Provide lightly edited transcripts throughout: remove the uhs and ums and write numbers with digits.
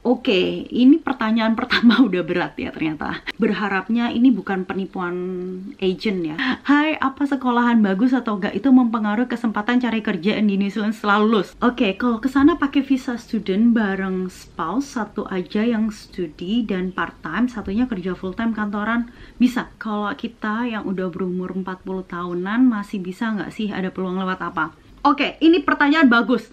Oke, ini pertanyaan pertama udah berat ya ternyata. Berharapnya ini bukan penipuan agent ya. Hai, apa sekolahan bagus atau enggak itu mempengaruhi kesempatan cari kerja di New Zealand setelah lulus? Oke, kalau kesana pakai visa student bareng spouse, satu aja yang studi dan part time, satunya kerja full time kantoran, bisa. Kalau kita yang udah berumur 40 tahunan masih bisa nggak sih, ada peluang lewat apa? Oke, ini pertanyaan bagus.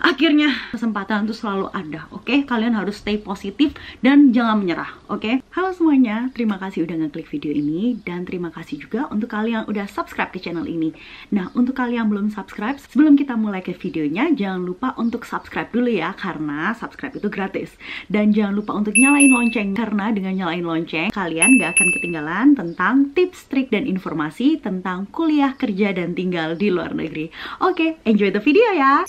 Akhirnya kesempatan itu selalu ada, oke? Kalian harus stay positif dan jangan menyerah, oke? Halo semuanya, terima kasih udah ngeklik video ini dan terima kasih juga untuk kalian yang udah subscribe ke channel ini. Nah, untuk kalian yang belum subscribe, sebelum kita mulai ke videonya, jangan lupa untuk subscribe dulu ya, karena subscribe itu gratis. Dan jangan lupa untuk nyalain lonceng, karena dengan nyalain lonceng, kalian gak akan ketinggalan tentang tips, trik, dan informasi tentang kuliah, kerja, dan tinggal di luar negeri. Oke, enjoy the video ya!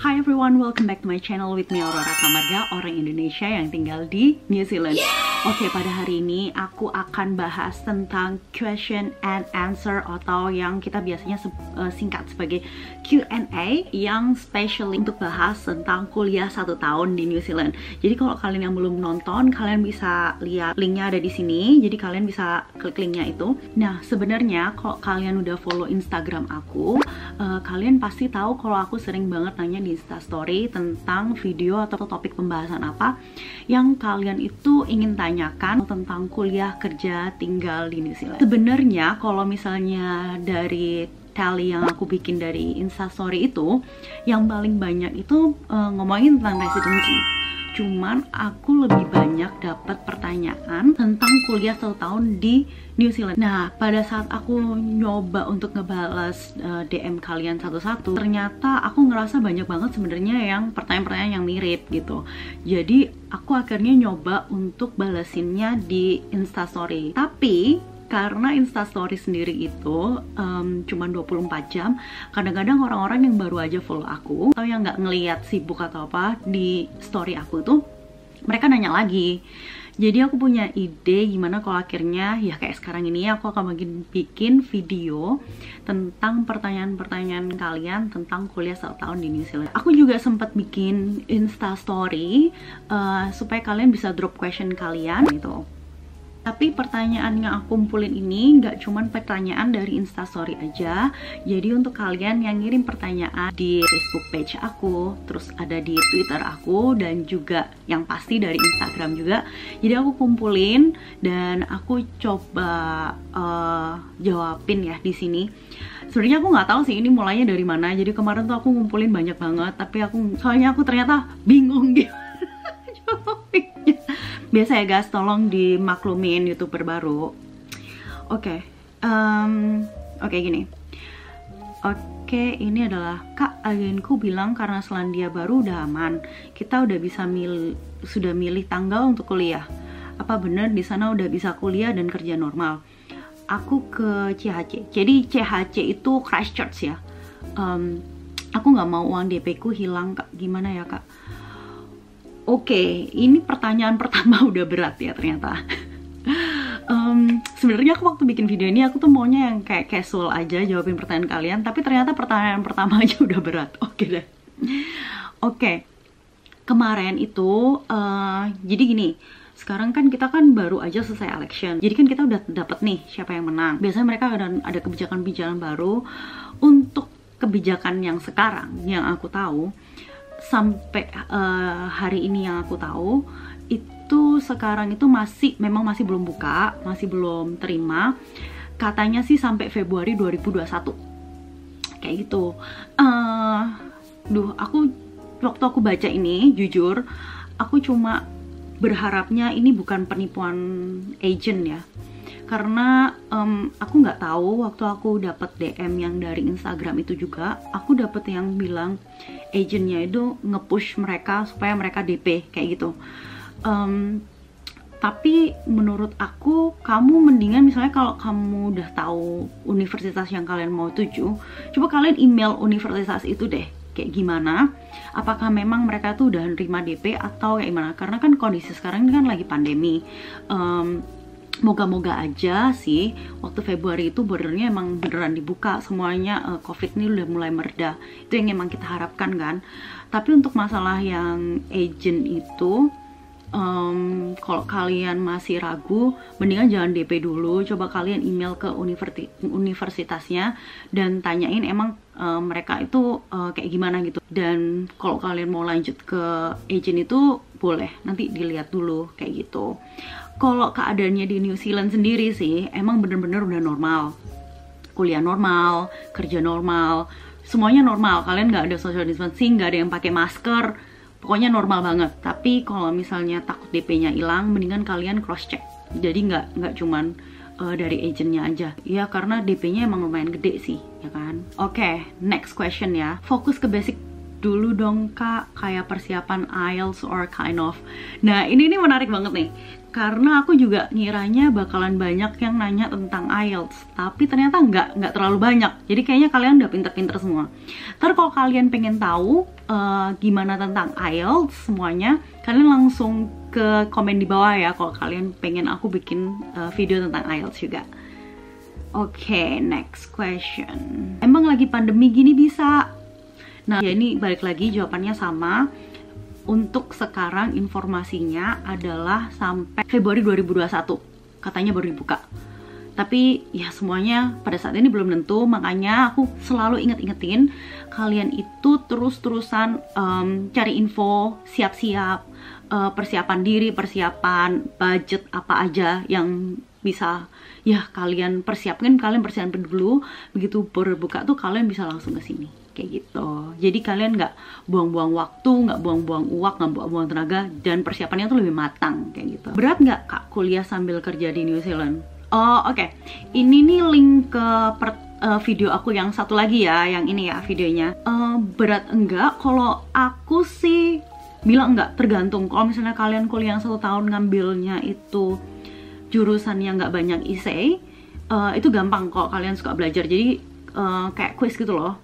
Hi everyone, welcome back to my channel with me Aurora Camarga, orang Indonesia yang tinggal di New Zealand. Oke, pada hari ini aku akan bahas tentang question and answer atau yang kita biasanya singkat sebagai Q&A yang specially untuk bahas tentang kuliah 1 tahun di New Zealand. Jadi kalau kalian yang belum nonton, kalian bisa lihat linknya ada di sini. Jadi kalian bisa klik linknya itu. Nah, sebenarnya kalau kalian udah follow Instagram aku, kalian pasti tahu kalau aku sering banget nanya di Instastory tentang video atau topik pembahasan apa yang kalian itu ingin tanyakan tentang kuliah, kerja, tinggal di New Zealand. Sebenarnya kalau misalnya dari tally yang aku bikin dari Instastory itu, yang paling banyak itu ngomongin tentang residency. Cuman aku lebih banyak dapat pertanyaan tentang kuliah 1 tahun di New Zealand. Nah, pada saat aku nyoba untuk ngebalas DM kalian satu-satu, ternyata aku ngerasa banyak banget sebenarnya yang pertanyaan-pertanyaan yang mirip gitu. Jadi aku akhirnya nyoba untuk balasinnya di Instastory. Tapi karena Instastory sendiri itu cuma 24 jam, kadang-kadang orang-orang yang baru aja follow aku atau yang nggak ngeliat sibuk atau apa di story aku tuh, mereka nanya lagi. Jadi aku punya ide gimana kalau akhirnya ya kayak sekarang ini aku akan bikin video tentang pertanyaan-pertanyaan kalian tentang kuliah 1 tahun di New Zealand. Aku juga sempat bikin Instastory supaya kalian bisa drop question kalian gitu. Tapi pertanyaan yang aku kumpulin ini nggak cuman pertanyaan dari Instastory aja. Jadi untuk kalian yang ngirim pertanyaan di Facebook page aku, terus ada di Twitter aku, dan juga yang pasti dari Instagram juga. Jadi aku kumpulin dan aku coba jawabin ya di sini. Sebenarnya aku nggak tahu sih ini mulainya dari mana. Jadi kemarin tuh aku ngumpulin banyak banget, tapi soalnya aku ternyata bingung gitu. Biasa ya guys, tolong dimaklumin YouTuber baru. Oke, gini. Oke, ini adalah Kak, agenku bilang karena Selandia Baru udah aman, kita udah bisa sudah milih tanggal untuk kuliah. Apa bener di sana udah bisa kuliah dan kerja normal? Aku ke CHC. Jadi CHC itu Christchurch ya. Aku nggak mau uang DP ku hilang Kak. Gimana ya Kak? Oke, ini pertanyaan pertama udah berat ya ternyata. Sebenarnya aku waktu bikin video ini aku tuh maunya yang kayak casual aja jawabin pertanyaan kalian, tapi ternyata pertanyaan pertama aja udah berat. Oke deh. Oke, kemarin itu jadi gini. Sekarang kan kita kan baru aja selesai election. Jadi kan kita udah dapet nih siapa yang menang. Biasanya mereka ada kebijakan-kebijakan baru. Untuk kebijakan yang sekarang yang aku tahu, sampai hari ini yang aku tahu itu sekarang itu memang masih belum buka, masih belum terima. Katanya sih sampai Februari 2021 kayak gitu. Waktu aku baca ini jujur aku cuma berharapnya ini bukan penipuan agent ya, karena aku nggak tahu, waktu aku dapet DM yang dari Instagram itu juga aku dapet yang bilang agentnya itu nge-push mereka supaya mereka DP kayak gitu. Tapi menurut aku, kamu mendingan misalnya kalau kamu udah tahu universitas yang kalian mau tuju, coba kalian email universitas itu deh, kayak gimana, apakah memang mereka tuh udah nerima DP atau kayak gimana. Karena kan kondisi sekarang ini kan lagi pandemi. Moga-moga aja sih waktu Februari itu bordernya emang beneran dibuka semuanya, COVID ini udah mulai mereda. Itu yang emang kita harapkan kan. Tapi untuk masalah yang agent itu, kalau kalian masih ragu, mendingan jangan DP dulu. Coba kalian email ke universitasnya dan tanyain emang mereka itu kayak gimana gitu. Dan kalau kalian mau lanjut ke agent itu boleh, nanti dilihat dulu kayak gitu. Kalau keadaannya di New Zealand sendiri sih emang bener-bener udah normal, kuliah normal, kerja normal, semuanya normal. Kalian nggak ada social distancing, nggak ada yang pakai masker, pokoknya normal banget. Tapi kalau misalnya takut DP-nya hilang, mendingan kalian cross check. Jadi nggak cuman dari agentnya aja ya, karena DP-nya emang lumayan gede sih ya kan. Oke, next question ya. Fokus ke basic dulu dong kak, kayak persiapan IELTS or kind of. Nah ini menarik banget nih, karena aku juga ngiranya bakalan banyak yang nanya tentang IELTS, tapi ternyata nggak terlalu banyak. Jadi kayaknya kalian udah pinter-pinter semua. Ntar kalau kalian pengen tahu gimana tentang IELTS semuanya, kalian langsung ke komen di bawah ya kalau kalian pengen aku bikin video tentang IELTS juga. Oke, next question. Emang lagi pandemi gini bisa? Nah ya ini balik lagi jawabannya sama. Untuk sekarang informasinya adalah sampai Februari 2021 katanya baru dibuka. Tapi ya semuanya pada saat ini belum tentu, makanya aku selalu ingetin kalian itu terus-terusan cari info, siap-siap, persiapan diri, persiapan budget apa aja yang bisa ya kalian persiapkan. Kalian persiapkan dulu, begitu berbuka tuh kalian bisa langsung ke sini kayak gitu. Jadi kalian nggak buang-buang waktu, nggak buang-buang uang, nggak buang-buang tenaga, dan persiapannya tuh lebih matang kayak gitu. Berat nggak kak kuliah sambil kerja di New Zealand? Oh oke. Ini nih link ke video aku yang satu lagi ya, yang ini ya videonya. Berat enggak? Kalau aku sih bilang enggak, tergantung. Kalau misalnya kalian kuliah 1 tahun ngambilnya itu jurusan yang nggak banyak essay, itu gampang kalau kalian suka belajar. Jadi kayak quiz gitu loh,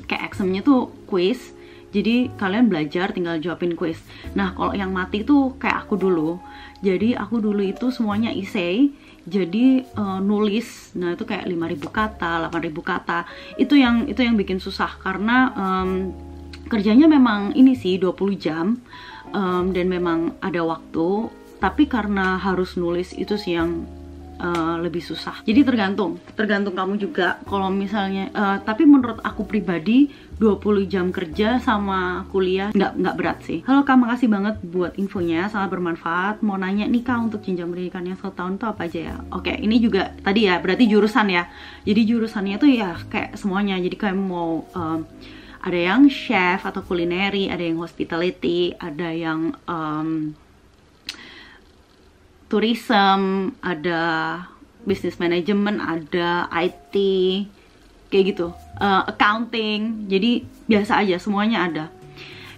kayak examnya tuh quiz, jadi kalian belajar tinggal jawabin quiz. Nah kalau yang mati tuh kayak aku dulu, jadi aku dulu itu semuanya essay, jadi nulis, nah itu kayak 5.000 kata, 8.000 kata, itu yang bikin susah, karena kerjanya memang ini sih 20 jam, dan memang ada waktu, tapi karena harus nulis itu sih yang lebih susah. Jadi tergantung kamu juga. Kalau misalnya tapi menurut aku pribadi 20 jam kerja sama kuliah nggak berat sih. Halo kak, makasih banget buat infonya, sangat bermanfaat. Mau nanya nih kak, untuk jenjang pendidikan yang 1 tahun tuh apa aja ya? Oke, ini juga tadi ya berarti jurusan ya. Jadi jurusannya tuh ya kayak semuanya. Jadi kayak mau ada yang chef atau kulineri, ada yang hospitality, ada yang tourism, ada business management, ada IT, kayak gitu, accounting. Jadi biasa aja, semuanya ada.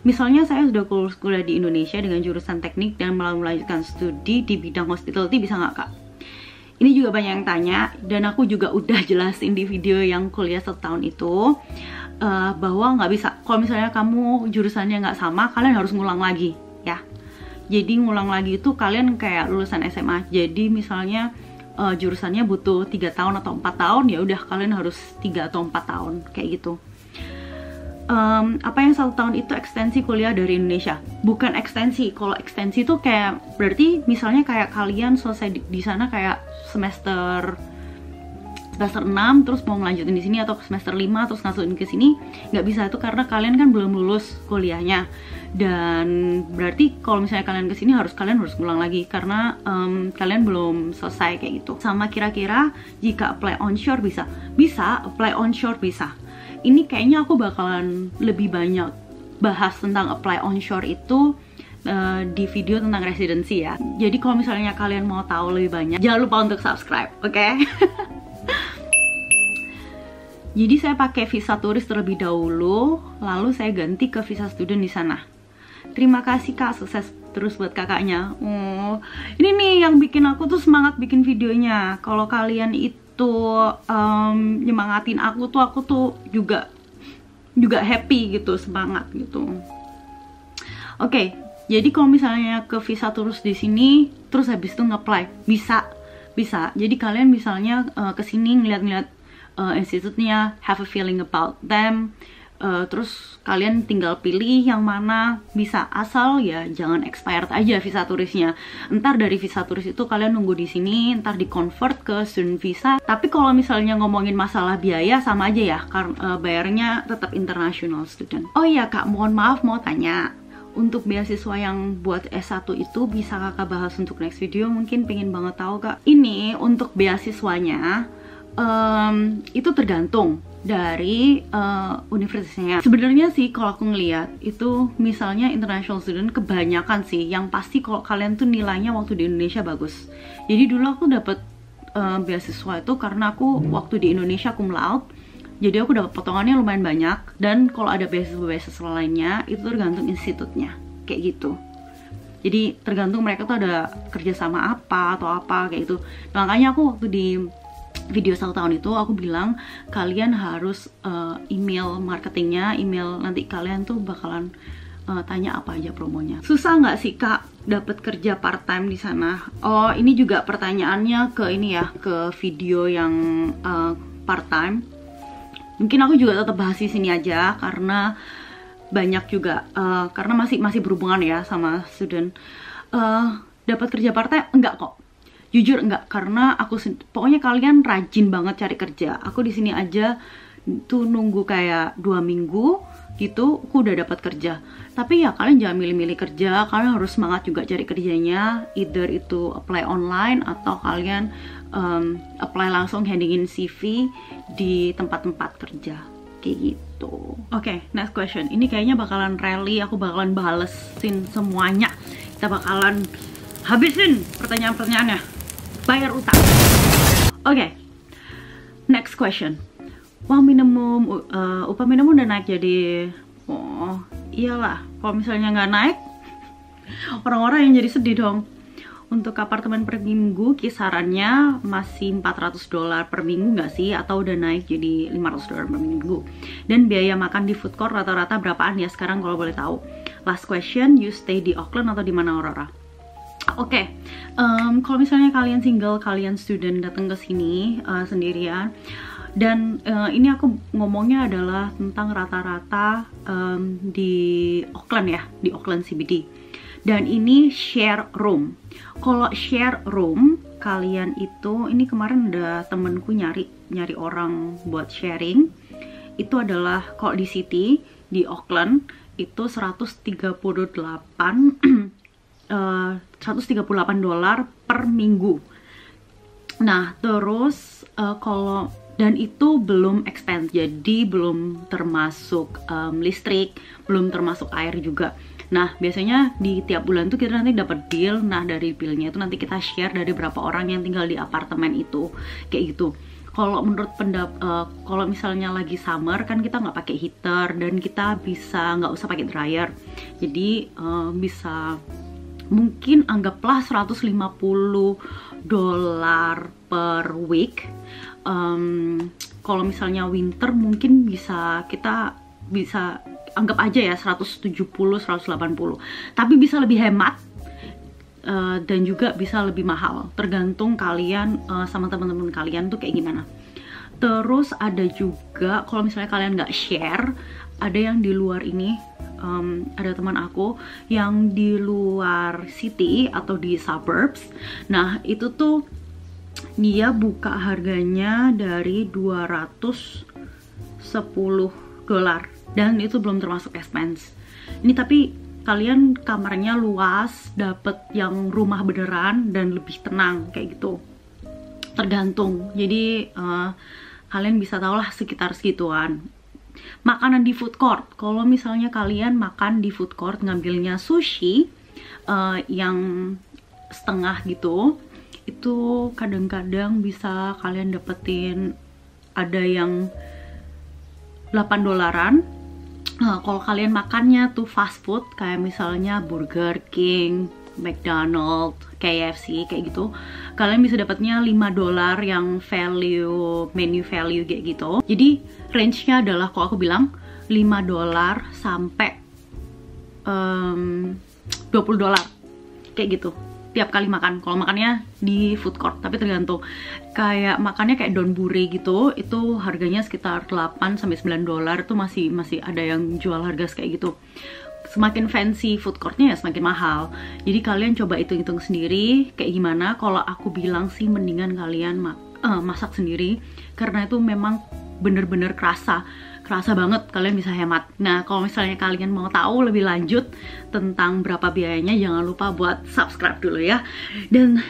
Misalnya saya sudah kuliah di Indonesia dengan jurusan teknik dan melanjutkan studi di bidang hospitality, bisa nggak kak? Ini juga banyak yang tanya, dan aku juga udah jelasin di video yang kuliah 1 tahun itu, bahwa nggak bisa. Kalau misalnya kamu jurusannya nggak sama, kalian harus ngulang lagi ya. Jadi ngulang lagi itu kalian kayak lulusan SMA. Jadi misalnya jurusannya butuh 3 tahun atau 4 tahun, ya udah kalian harus 3 atau 4 tahun kayak gitu. Apa yang 1 tahun itu ekstensi kuliah dari Indonesia? Bukan ekstensi. Kalau ekstensi itu kayak berarti misalnya kayak kalian selesai di sana kayak semester 6 terus mau ngelanjutin di sini, atau semester 5 terus ngasuhin ke sini, nggak bisa. Itu karena kalian kan belum lulus kuliahnya, dan berarti kalau misalnya kalian kesini kalian harus ngulang lagi karena kalian belum selesai kayak gitu. Sama kira-kira jika apply onshore bisa apply onshore bisa. Ini kayaknya aku bakalan lebih banyak bahas tentang apply onshore itu di video tentang residency ya. Jadi kalau misalnya kalian mau tahu lebih banyak, jangan lupa untuk subscribe, oke? Jadi saya pakai visa turis terlebih dahulu, lalu saya ganti ke visa student di sana. Terima kasih Kak, sukses terus buat kakaknya. Oh, ini nih yang bikin aku tuh semangat bikin videonya. Kalau kalian itu nyemangatin aku tuh juga happy gitu, semangat gitu. Oke, jadi kalau misalnya ke visa turis di sini, terus habis itu nge-apply, bisa. Jadi kalian misalnya ke sini ngeliat-ngeliat institutnya, have a feeling about them, terus kalian tinggal pilih yang mana, bisa. Asal ya jangan expired aja visa turisnya. Ntar dari visa turis itu kalian nunggu di sini, ntar di convert ke student visa. Tapi kalau misalnya ngomongin masalah biaya, sama aja ya, karena bayarnya tetap international student. Oh iya Kak, mohon maaf mau tanya, untuk beasiswa yang buat S1 itu bisa kakak bahas untuk next video, mungkin pengen banget tahu Kak. Ini untuk beasiswanya itu tergantung dari universitasnya. Sebenarnya sih kalau aku ngeliat itu, misalnya international student kebanyakan sih yang pasti kalau kalian tuh nilainya waktu di Indonesia bagus. Jadi dulu aku dapet beasiswa itu karena aku waktu di Indonesia cum laude, jadi aku dapat potongannya lumayan banyak. Dan kalau ada beasiswa lainnya itu tergantung institutnya, kayak gitu. Jadi tergantung mereka tuh ada kerjasama apa atau apa kayak gitu. Nah, makanya aku waktu di video 1 tahun itu aku bilang kalian harus email marketingnya, email nanti kalian tuh bakalan tanya apa aja promonya. Susah nggak sih Kak dapat kerja part time di sana? Oh, ini juga pertanyaannya ke ini ya, ke video yang part time. Mungkin aku juga tetap bahas di sini aja karena banyak juga karena masih berhubungan ya sama student. Dapat kerja part time enggak kok. Jujur enggak, karena aku pokoknya kalian rajin banget cari kerja. Aku di sini aja tuh nunggu kayak 2 minggu gitu, aku udah dapat kerja. Tapi ya kalian jangan milih-milih kerja, kalian harus semangat juga cari kerjanya. Either itu apply online atau kalian apply langsung, handingin CV di tempat-tempat kerja kayak gitu. Oke, next question. Ini kayaknya bakalan rally, aku bakalan balesin semuanya. Kita bakalan habisin pertanyaan-pertanyaannya. Bayar utang. Oke, next question. Upah minimum udah naik jadi, oh iyalah, kalau misalnya nggak naik, orang-orang yang jadi sedih dong. Untuk apartemen per minggu kisarannya masih $400 per minggu nggak sih? Atau udah naik jadi $500 per minggu? Dan biaya makan di food court rata-rata berapaan ya sekarang kalau boleh tahu? Last question, you stay di Auckland atau di mana Aurora? Oke, kalau misalnya kalian single, kalian student datang ke sini sendirian, dan ini aku ngomongnya adalah tentang rata-rata di Auckland ya, di Auckland CBD. Dan ini share room. Kalau share room kalian itu, ini kemarin ada temenku nyari orang buat sharing. Itu adalah kalau di city di Auckland itu $138 per minggu. Nah, terus kalau, dan itu belum expense, jadi belum termasuk listrik, belum termasuk air juga. Nah, biasanya di tiap bulan tuh kita nanti dapat bill. Nah, dari billnya itu nanti kita share dari berapa orang yang tinggal di apartemen itu, kayak gitu. Kalau menurut kalau misalnya lagi summer kan kita nggak pakai heater dan kita bisa nggak usah pakai dryer, jadi bisa mungkin anggaplah $150 per week. Kalau misalnya winter mungkin kita bisa anggap aja ya 170-180, tapi bisa lebih hemat dan juga bisa lebih mahal, tergantung kalian sama teman-teman kalian tuh kayak gimana. Terus ada juga kalau misalnya kalian nggak share, ada yang di luar ini. Ada teman aku yang di luar city atau di suburbs. Nah, itu tuh dia buka harganya dari $210 dan itu belum termasuk expense. Ini tapi kalian kamarnya luas, dapet yang rumah beneran dan lebih tenang kayak gitu. Tergantung. Jadi kalian bisa tahu lah sekitar segituan. Makanan di food court, kalau misalnya kalian makan di food court ngambilnya sushi, yang setengah gitu, itu kadang-kadang bisa kalian dapetin, ada yang $8. Kalau kalian makannya tuh fast food kayak misalnya Burger King, McDonald's, KFC kayak gitu, kalian bisa dapatnya $5 yang value, menu value kayak gitu. Jadi range-nya adalah kalau aku bilang $5 sampai $20 kayak gitu tiap kali makan. Kalau makannya di food court, tapi tergantung. Kayak makannya kayak donburi gitu, itu harganya sekitar $8 sampai $9 itu masih ada yang jual harga kayak gitu. Semakin fancy food courtnya ya semakin mahal. Jadi kalian coba hitung-hitung sendiri kayak gimana. Kalau aku bilang sih mendingan kalian masak sendiri, karena itu memang bener-bener kerasa banget, kalian bisa hemat. Nah, kalau misalnya kalian mau tahu lebih lanjut tentang berapa biayanya, jangan lupa buat subscribe dulu ya. Dan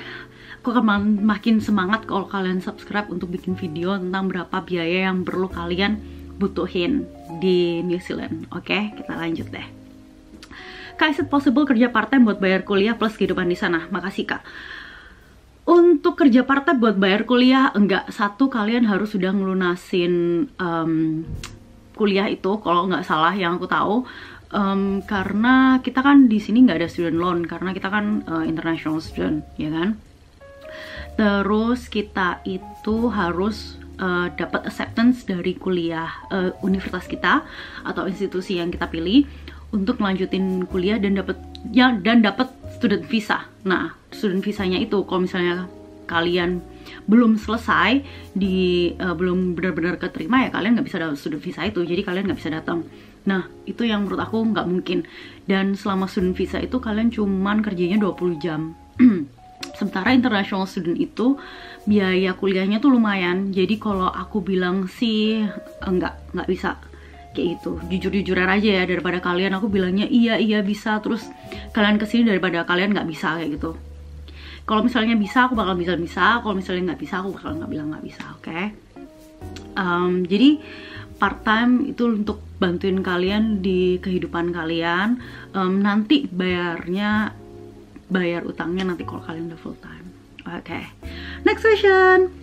aku akan makin semangat kalau kalian subscribe untuk bikin video tentang berapa biaya yang perlu kalian butuhin di New Zealand. Oke, kita lanjut deh. Kak, is it possible kerja part-time buat bayar kuliah plus kehidupan di sana? Makasih, Kak. Untuk kerja part-time buat bayar kuliah, enggak. Satu, kalian harus sudah ngelunasin kuliah itu, kalau nggak salah yang aku tahu. Karena kita kan di sini nggak ada student loan, karena kita kan international student, ya kan. Terus kita itu harus dapat acceptance dari kuliah universitas kita atau institusi yang kita pilih untuk melanjutin kuliah dan dapat student visa. Nah, student visanya itu kalau misalnya kalian belum selesai belum benar-benar keterima, ya kalian nggak bisa dapat student visa itu, jadi kalian nggak bisa datang. Nah, itu yang menurut aku nggak mungkin. Dan selama student visa itu kalian cuman kerjanya 20 jam. Sementara international student itu biaya kuliahnya tuh lumayan. Jadi kalau aku bilang sih nggak bisa kayak gitu. Jujur-jujuran aja ya, daripada kalian aku bilangnya iya bisa, terus kalian kesini daripada kalian nggak bisa kayak gitu. Kalau misalnya bisa, aku bakal bisa. Kalau misalnya nggak bisa, aku bakal nggak bilang nggak bisa, oke? Jadi part time itu untuk bantuin kalian di kehidupan kalian. Nanti bayar utangnya nanti kalau kalian udah full time. Oke. Next question.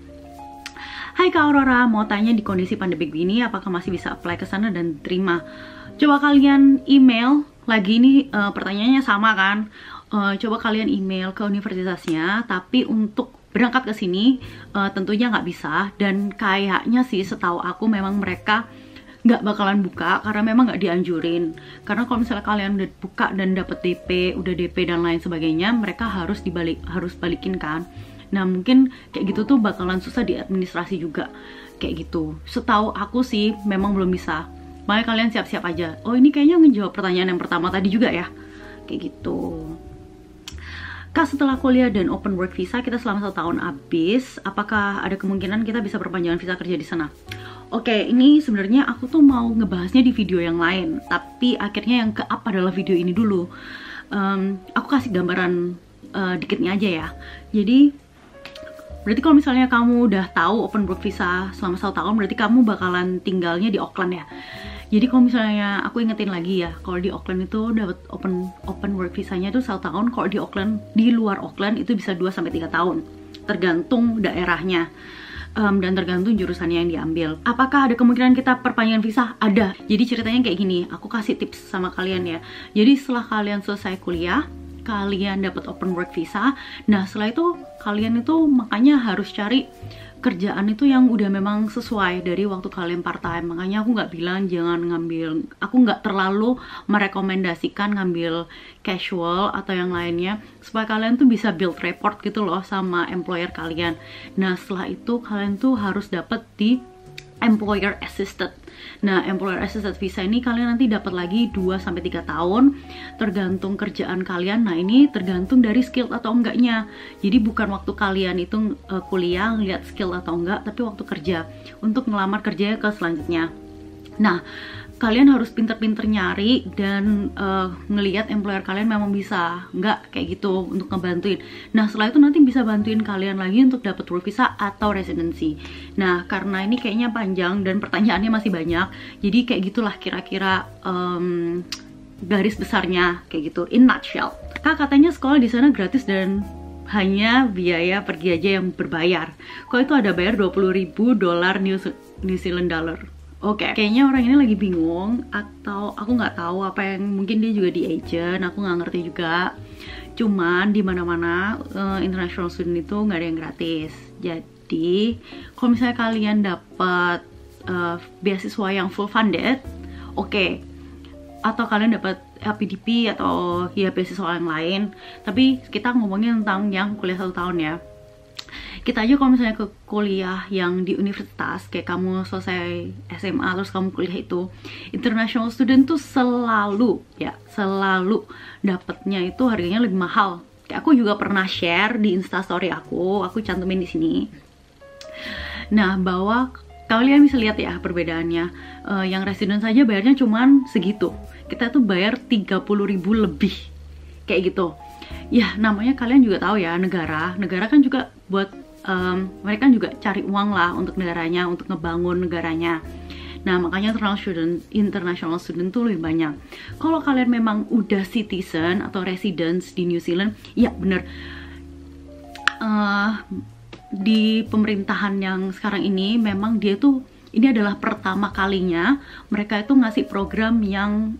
Hai Kak Aurora, mau tanya di kondisi pandemi ini apakah masih bisa apply ke sana dan terima? Coba kalian email lagi, ini pertanyaannya sama kan? Coba kalian email ke universitasnya, tapi untuk berangkat ke sini tentunya nggak bisa. Dan kayaknya sih setahu aku memang mereka nggak bakalan buka karena memang nggak dianjurin. Karena kalau misalnya kalian udah buka dan dapet udah DP dan lain sebagainya, mereka harus balikin kan. Nah, mungkin kayak gitu tuh bakalan susah di administrasi juga kayak gitu. Setahu aku sih memang belum bisa. Makanya kalian siap-siap aja. Oh, ini kayaknya ngejawab pertanyaan yang pertama tadi juga ya, kayak gitu. Kak, setelah kuliah dan open work visa kita selama 1 tahun habis, apakah ada kemungkinan kita bisa perpanjangan visa kerja di sana? Oke, ini sebenarnya aku tuh mau ngebahasnya di video yang lain, tapi akhirnya yang ke-up adalah video ini dulu. Aku kasih gambaran dikitnya aja ya. Jadi, berarti kalau misalnya kamu udah tahu open work visa selama 1 tahun, berarti kamu bakalan tinggalnya di Auckland ya. Jadi kalau misalnya aku ingetin lagi ya, kalau di Auckland itu dapat open work visanya itu 1 tahun. Kalau di luar Auckland itu bisa 2 sampai 3 tahun, tergantung daerahnya dan tergantung jurusannya yang diambil. Apakah ada kemungkinan kita perpanjangan visa? Ada. Jadi ceritanya kayak gini, aku kasih tips sama kalian ya. Jadi setelah kalian selesai kuliah, kalian dapat open work visa. Nah, setelah itu kalian itu makanya harus cari kerjaan itu yang udah memang sesuai dari waktu kalian part time. Makanya aku nggak bilang jangan ngambil, aku nggak terlalu merekomendasikan ngambil casual atau yang lainnya, supaya kalian tuh bisa build rapport gitu loh sama employer kalian. Nah, setelah itu kalian tuh harus dapat di employer assisted. Nah, employer assisted visa ini kalian nanti dapat lagi 2 sampai 3 tahun tergantung kerjaan kalian. Nah, ini tergantung dari skill atau enggaknya. Jadi bukan waktu kalian itu kuliah ngeliat skill atau enggak, tapi waktu kerja untuk ngelamar kerja ke selanjutnya. Nah, kalian harus pinter-pinter nyari dan ngelihat employer kalian memang bisa nggak kayak gitu untuk ngebantuin. Nah, setelah itu nanti bisa bantuin kalian lagi untuk dapat work visa atau residency. Nah, karena ini kayaknya panjang dan pertanyaannya masih banyak, jadi kayak gitulah kira-kira garis besarnya kayak gitu, in nutshell. Kak, katanya sekolah di sana gratis dan hanya biaya pergi aja yang berbayar. Kok itu ada bayar $20.000 New Zealand dollar. Oke, kayaknya orang ini lagi bingung, atau aku nggak tahu apa yang, mungkin dia juga di agent, aku nggak ngerti juga. Cuman di mana-mana international student itu nggak ada yang gratis. Jadi kalau misalnya kalian dapat beasiswa yang full funded, oke. Atau kalian dapat LPDP atau ya beasiswa yang lain. Tapi kita ngomongin tentang yang kuliah 1 tahun ya. Kita aja kalau misalnya ke kuliah yang di universitas, kayak kamu selesai SMA terus kamu kuliah itu, international student tuh selalu dapatnya itu harganya lebih mahal. Kayak aku juga pernah share di Instastory aku cantumin di sini. Nah, bahwa kalian bisa lihat ya perbedaannya. Yang resident saja bayarnya cuman segitu. Kita tuh bayar 30.000 lebih. Kayak gitu. Ya, namanya kalian juga tahu ya, negara kan juga buat mereka juga cari uang lah untuk negaranya, untuk ngebangun negaranya. Nah, makanya international student tuh lebih banyak. Kalau kalian memang udah citizen atau residents di New Zealand, ya bener, di pemerintahan yang sekarang ini memang dia tuh, ini adalah pertama kalinya mereka itu ngasih program yang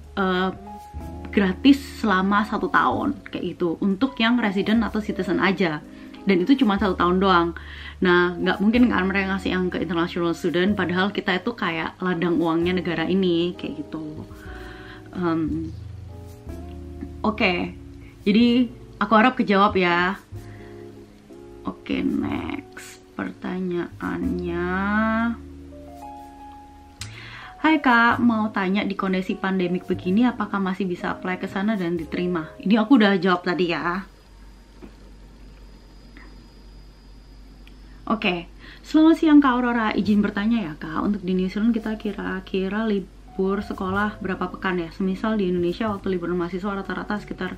gratis selama 1 tahun kayak gitu untuk yang resident atau citizen aja, dan itu cuma 1 tahun doang. Nah, nggak mungkin kan mereka ngasih yang ke international student, padahal kita itu kayak ladang uangnya negara ini kayak gitu. Oke. Jadi aku harap kejawab ya. Oke, next pertanyaannya. Hai Kak, mau tanya di kondisi pandemik begini apakah masih bisa apply ke sana dan diterima? Ini aku udah jawab tadi ya. Oke, selamat siang Kak Aurora. Izin bertanya ya Kak, untuk di New Zealand kita kira-kira libur sekolah berapa pekan ya? Semisal di Indonesia waktu libur mahasiswa rata-rata sekitar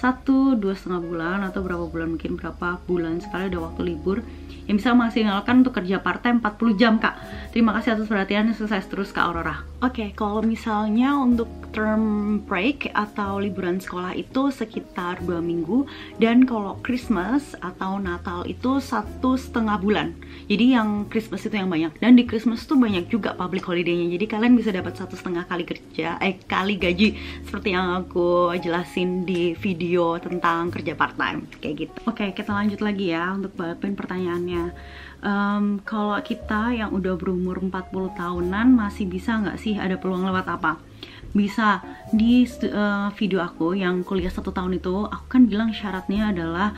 1-2,5 bulan, atau berapa bulan, mungkin berapa bulan sekali ada waktu libur yang bisa maksimalkan untuk kerja part-time 40 jam Kak. Terima kasih atas perhatiannya, sukses terus Kak Aurora. Oke, kalau misalnya untuk term break atau liburan sekolah itu sekitar 2 minggu, dan kalau Christmas atau Natal itu 1,5 bulan. Jadi yang Christmas itu yang banyak, dan di Christmas tuh banyak juga public holiday-nya, jadi kalian bisa dapat 1,5 kali kali gaji seperti yang aku jelasin di video tentang kerja part-time kayak gitu. Oke, kita lanjut lagi ya untuk balapin pertanyaannya. Kalau kita yang udah berumur 40 tahunan masih bisa nggak sih ada peluang lewat apa? Bisa. Di video aku yang kuliah 1 tahun itu, aku kan bilang syaratnya adalah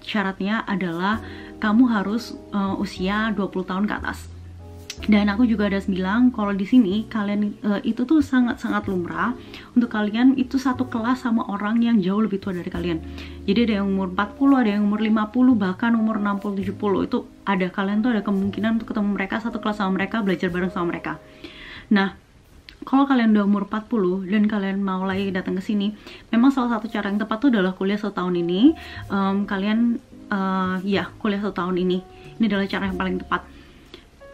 syaratnya adalah kamu harus usia 20 tahun ke atas. Dan aku juga ada bilang kalau di sini kalian itu tuh sangat-sangat lumrah untuk kalian itu satu kelas sama orang yang jauh lebih tua dari kalian. Jadi ada yang umur 40, ada yang umur 50, bahkan umur 60, 70. Itu ada, kalian tuh ada kemungkinan untuk ketemu mereka, satu kelas sama mereka, belajar bareng sama mereka. Nah, kalau kalian udah umur 40 dan kalian mau lagi datang ke sini, memang salah satu cara yang tepat tuh adalah kuliah 1 tahun ini. Kalian kuliah 1 tahun ini. Ini adalah cara yang paling tepat.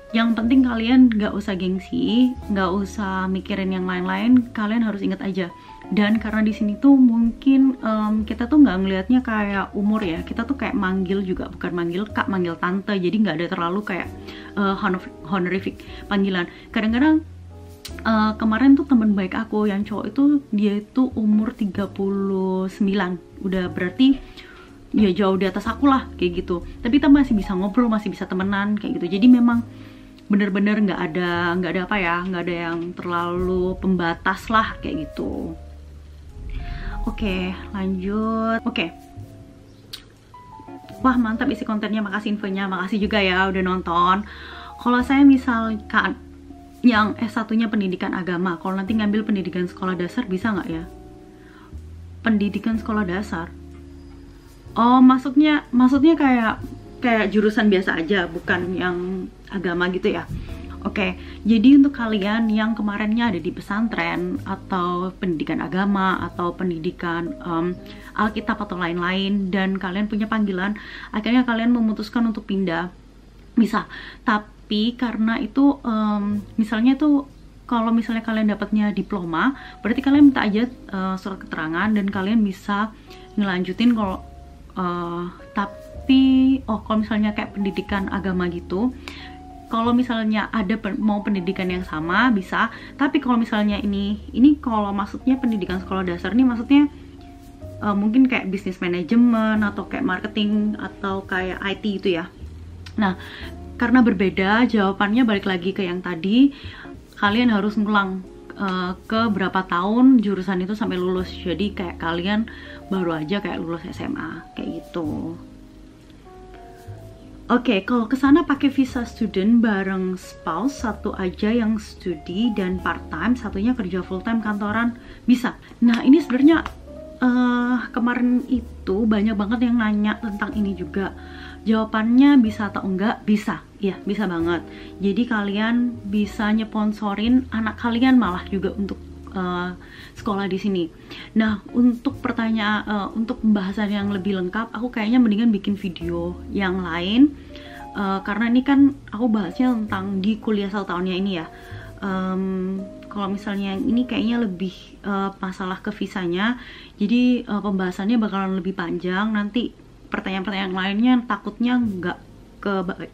Yang penting kalian nggak usah gengsi, nggak usah mikirin yang lain-lain. Kalian harus ingat aja. Dan karena di sini tuh mungkin kita tuh nggak ngelihatnya kayak umur ya. Kita tuh kayak manggil juga, bukan manggil kak, manggil tante. Jadi nggak ada terlalu kayak honorific panggilan. Kadang-kadang kemarin tuh temen baik aku yang cowok itu, dia itu umur 39. Udah berarti ya jauh di atas aku lah kayak gitu. Tapi kita masih bisa ngobrol, masih bisa temenan kayak gitu. Jadi memang bener-bener nggak ada apa ya, nggak ada yang terlalu pembatas lah kayak gitu. Oke, lanjut. Oke. Wah, mantap isi kontennya, makasih infonya, makasih juga ya udah nonton. Kalau saya misalkan yang S1-nya pendidikan agama, kalau nanti ngambil pendidikan sekolah dasar bisa nggak ya? Pendidikan sekolah dasar? Oh, maksudnya kayak jurusan biasa aja, bukan yang agama gitu ya. Oke, jadi untuk kalian yang kemarinnya ada di pesantren atau pendidikan agama atau pendidikan Alkitab atau lain-lain, dan kalian punya panggilan, akhirnya kalian memutuskan untuk pindah, bisa. Tapi karena itu misalnya itu kalau misalnya kalian dapatnya diploma, berarti kalian minta aja surat keterangan dan kalian bisa ngelanjutin. Kalau kalau misalnya kayak pendidikan agama gitu, kalau misalnya ada mau pendidikan yang sama bisa, tapi kalau misalnya ini kalau maksudnya pendidikan sekolah dasar nih, maksudnya mungkin kayak bisnis manajemen atau kayak marketing atau kayak IT itu ya. Nah, karena berbeda jawabannya, balik lagi ke yang tadi, kalian harus ngulang ke berapa tahun jurusan itu sampai lulus. Jadi kayak kalian baru aja kayak lulus SMA kayak gitu. Oke, kalau kesana pakai visa student bareng spouse, satu aja yang studi dan part time, satunya kerja full time kantoran, bisa. Nah, ini sebenarnya kemarin itu banyak banget yang nanya tentang ini juga. Jawabannya bisa atau enggak? Bisa, ya bisa banget. Jadi kalian bisa nyeponsorin anak kalian malah juga untuk sekolah di sini. Nah, untuk pertanyaan, untuk pembahasan yang lebih lengkap, aku kayaknya mendingan bikin video yang lain, karena ini kan aku bahasnya tentang di kuliah 1 tahunnya ini ya. Kalau misalnya yang ini kayaknya lebih masalah ke visanya, jadi pembahasannya bakalan lebih panjang. Nanti pertanyaan-pertanyaan lainnya takutnya nggak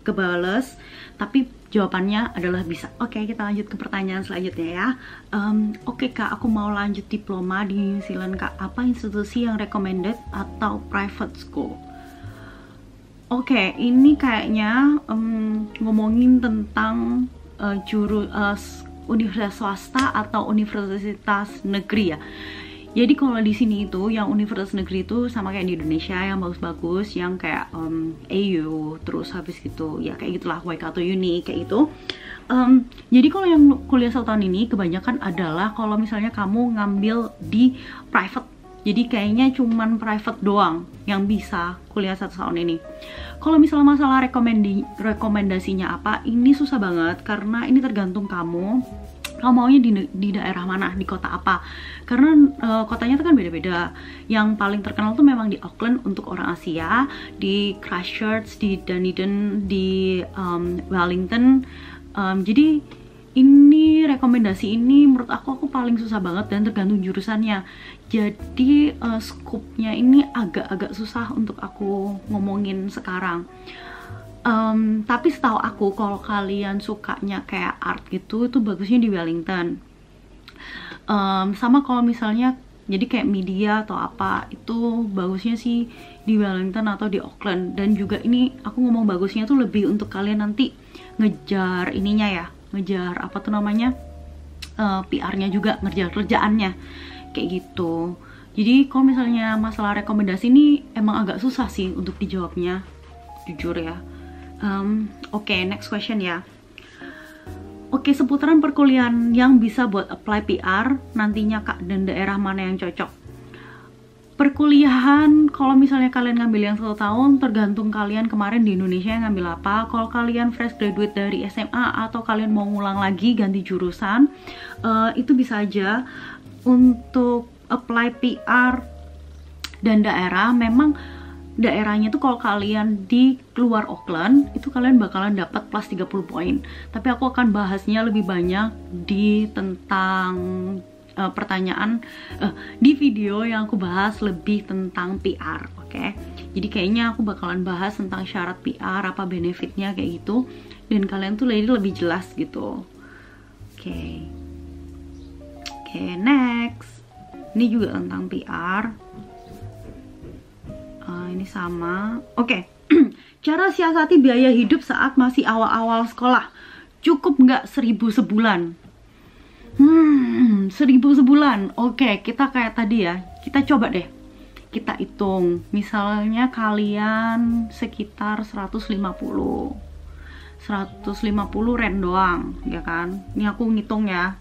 kebales, tapi jawabannya adalah bisa. Oke, kita lanjut ke pertanyaan selanjutnya ya. Oke Kak, aku mau lanjut diploma di New Zealand Kak, apa institusi yang recommended atau private school? Oke, ini kayaknya ngomongin tentang universitas swasta atau universitas negeri ya. Jadi kalau di sini itu yang universitas negeri itu sama kayak di Indonesia, yang bagus-bagus, yang kayak AU, terus habis gitu ya kayak gitulah, Waikato Uni kayak gitu. Jadi kalau yang kuliah 1 tahun ini kebanyakan adalah kalau misalnya kamu ngambil di private. Jadi kayaknya cuman private doang yang bisa kuliah 1 tahun ini. Kalau misalnya masalah rekomendasinya apa, ini susah banget karena ini tergantung kamu maunya di daerah mana, di kota apa, karena kotanya tuh kan beda-beda. Yang paling terkenal tuh memang di Auckland untuk orang Asia, di Christchurch, di Dunedin, di Wellington. Jadi ini rekomendasi ini menurut aku paling susah banget dan tergantung jurusannya. Jadi skupnya ini agak-agak susah untuk aku ngomongin sekarang. Tapi setahu aku kalau kalian sukanya kayak art gitu, itu bagusnya di Wellington. Sama kalau misalnya jadi kayak media atau apa, itu bagusnya sih di Wellington atau di Auckland. Dan juga ini aku ngomong bagusnya tuh lebih untuk kalian nanti ngejar ininya ya, ngejar apa tuh namanya, PR-nya juga, ngejar kerjaannya kayak gitu. Jadi kalau misalnya masalah rekomendasi ini emang agak susah sih untuk dijawabnya, jujur ya. Oke, next question ya. Oke, seputaran perkuliahan yang bisa buat apply PR nantinya Kak, dan daerah mana yang cocok? Perkuliahan, kalau misalnya kalian ngambil yang 1 tahun, tergantung kalian kemarin di Indonesia yang ngambil apa. Kalau kalian fresh graduate dari SMA atau kalian mau ngulang lagi ganti jurusan, itu bisa aja untuk apply PR dan daerah. Memang daerahnya tuh kalau kalian di luar Auckland itu kalian bakalan dapat plus 30 poin. Tapi aku akan bahasnya lebih banyak di tentang pertanyaan di video yang aku bahas lebih tentang PR, oke? Jadi kayaknya aku bakalan bahas tentang syarat PR, apa benefitnya kayak gitu, dan kalian tuh lebih jelas gitu. Oke, next. Ini juga tentang PR. Ini sama. Oke. Cara siasati biaya hidup saat masih awal-awal sekolah. Cukup nggak 1.000 sebulan? 1.000 sebulan. Oke, kita kayak tadi ya. Kita coba deh. Kita hitung. Misalnya kalian sekitar 150 rand doang, ya kan? Ini aku ngitung ya.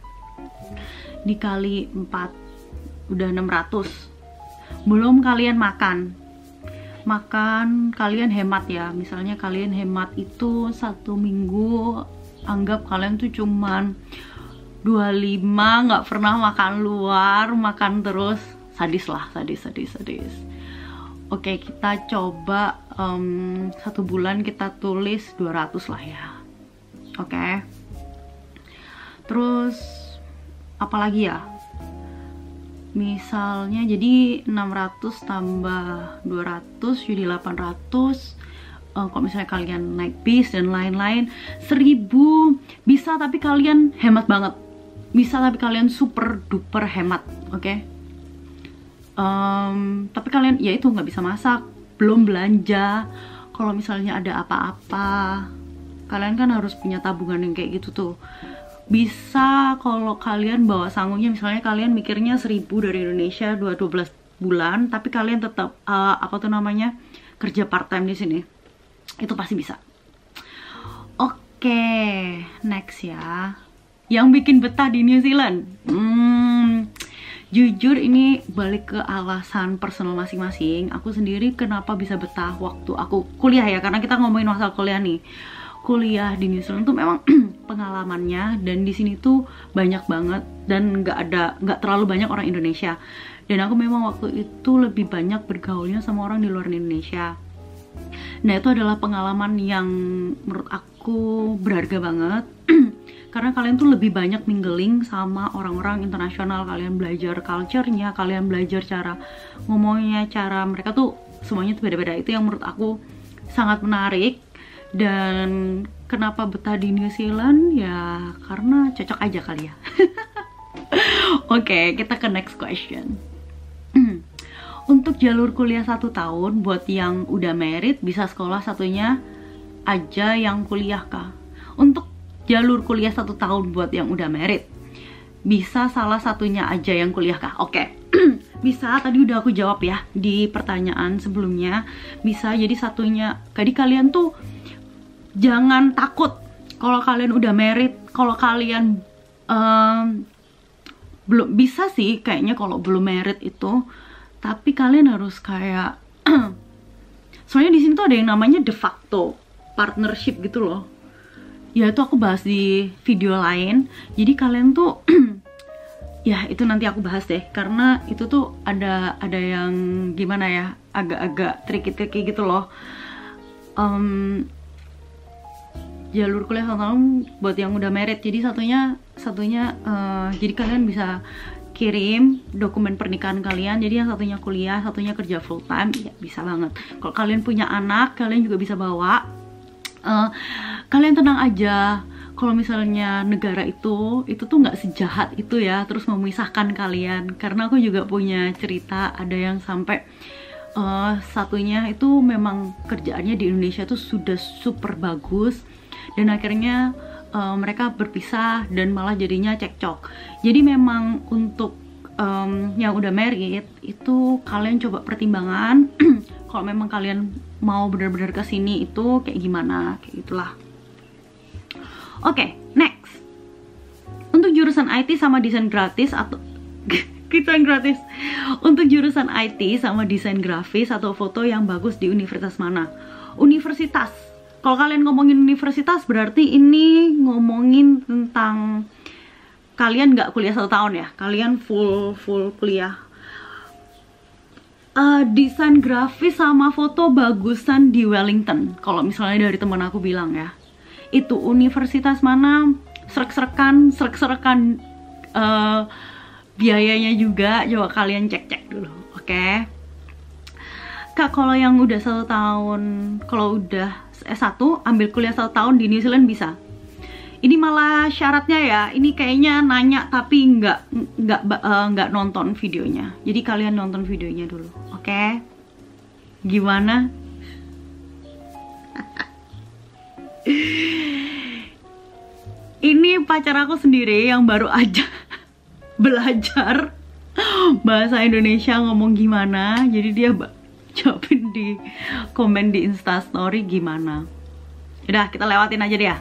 Dikali 4 udah 600. Belum kalian makan kalian hemat ya. Misalnya kalian hemat itu 1 minggu, anggap kalian tuh cuman 25, nggak pernah makan luar, makan terus, sadis. Oke, kita coba 1 bulan kita tulis 200 lah ya. Oke. Terus apalagi ya, misalnya jadi 600 tambah 200 jadi 800. Kalau misalnya kalian naik bis dan lain-lain 1000 bisa, tapi kalian hemat banget. Bisa tapi kalian super duper hemat, oke? Tapi kalian ya itu nggak bisa masak, belum belanja. Kalau misalnya ada apa-apa, kalian kan harus punya tabungan yang kayak gitu tuh. Bisa kalau kalian bawa sanggupnya, misalnya kalian mikirnya 1000 dari Indonesia 12 bulan, tapi kalian tetap kerja part time di sini, itu pasti bisa. Oke, next ya, yang bikin betah di New Zealand. Jujur ini balik ke alasan personal masing-masing. Aku sendiri kenapa bisa betah waktu aku kuliah ya, karena kita ngomongin masalah kuliah nih. Kuliah di New Zealand tuh memang pengalamannya, dan di sini tuh banyak banget dan nggak terlalu banyak orang Indonesia. Dan aku memang waktu itu lebih banyak bergaulnya sama orang di luar Indonesia. Nah, itu adalah pengalaman yang menurut aku berharga banget. Karena kalian tuh lebih banyak mingling sama orang-orang internasional. Kalian belajar culture-nya, kalian belajar cara ngomongnya, cara mereka tuh semuanya tuh beda-beda. Itu yang menurut aku sangat menarik. Dan kenapa betah di New Zealand? Ya karena cocok aja kali ya. Oke, kita ke next question. Untuk jalur kuliah 1 tahun, buat yang udah married bisa sekolah satunya aja yang kuliah kah? Untuk jalur kuliah 1 tahun buat yang udah married, bisa salah satunya aja yang kuliah kah? Oke. Bisa, tadi udah aku jawab ya di pertanyaan sebelumnya. Bisa, jadi satunya. Jadi kalian tuh jangan takut kalau kalian udah married. Kalau kalian belum bisa sih kayaknya kalau belum married itu, tapi kalian harus kayak soalnya di sini tuh ada yang namanya de facto partnership gitu loh. Ya itu aku bahas di video lain. Jadi kalian tuh ya itu nanti aku bahas deh, karena itu tuh ada yang gimana ya, agak-agak tricky gitu loh. Jalur kuliah 1 tahun buat yang udah married, jadi satunya jadi kalian bisa kirim dokumen pernikahan kalian, jadi yang satunya kuliah, satunya kerja full time, ya bisa banget. Kalau kalian punya anak, kalian juga bisa bawa. Kalian tenang aja, kalau misalnya negara itu tuh nggak sejahat itu ya, terus memisahkan kalian. Karena aku juga punya cerita, ada yang sampai satunya itu memang kerjaannya di Indonesia tuh sudah super bagus, dan akhirnya mereka berpisah dan malah jadinya cekcok. Jadi memang untuk yang udah married itu kalian coba pertimbangan kalau memang kalian mau benar-benar kesini itu kayak gimana, kayak gitulah. Oke, next. Untuk jurusan IT sama desain gratis atau desain gratis. Untuk jurusan IT sama desain grafis atau foto yang bagus di universitas mana? Universitas. Kalau kalian ngomongin universitas berarti ini ngomongin tentang kalian nggak kuliah 1 tahun ya, kalian full kuliah. Desain grafis sama foto bagusan di Wellington. Kalau misalnya dari temen aku bilang ya, itu universitas mana, serek-serekan biayanya juga, coba kalian cek dulu, oke? Kak, kalau yang udah 1 tahun, kalau udah S1 ambil kuliah 1 tahun di New Zealand bisa. Ini malah syaratnya ya, ini kayaknya nanya tapi nggak nonton videonya. Jadi kalian nonton videonya dulu, oke? Gimana? Ini pacar aku sendiri yang baru aja belajar bahasa Indonesia ngomong gimana, jadi dia jawabin di komen di Instastory gimana. Udah, kita lewatin aja deh ya.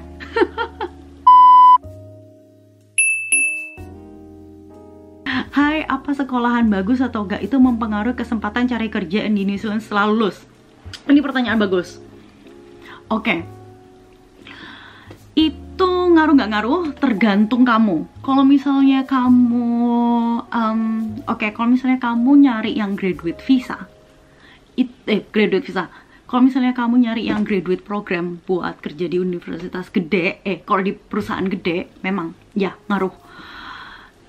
Hai, apa sekolahan bagus atau enggak itu mempengaruhi kesempatan cari kerja di New Zealand setelah lulus? Ini pertanyaan bagus. Oke. Itu ngaruh nggak ngaruh? Tergantung kamu. Kalau misalnya kamu kalau misalnya kamu nyari yang graduate visa, kalau misalnya kamu nyari yang graduate program buat kerja di universitas gede, kalau di perusahaan gede, memang ya ngaruh.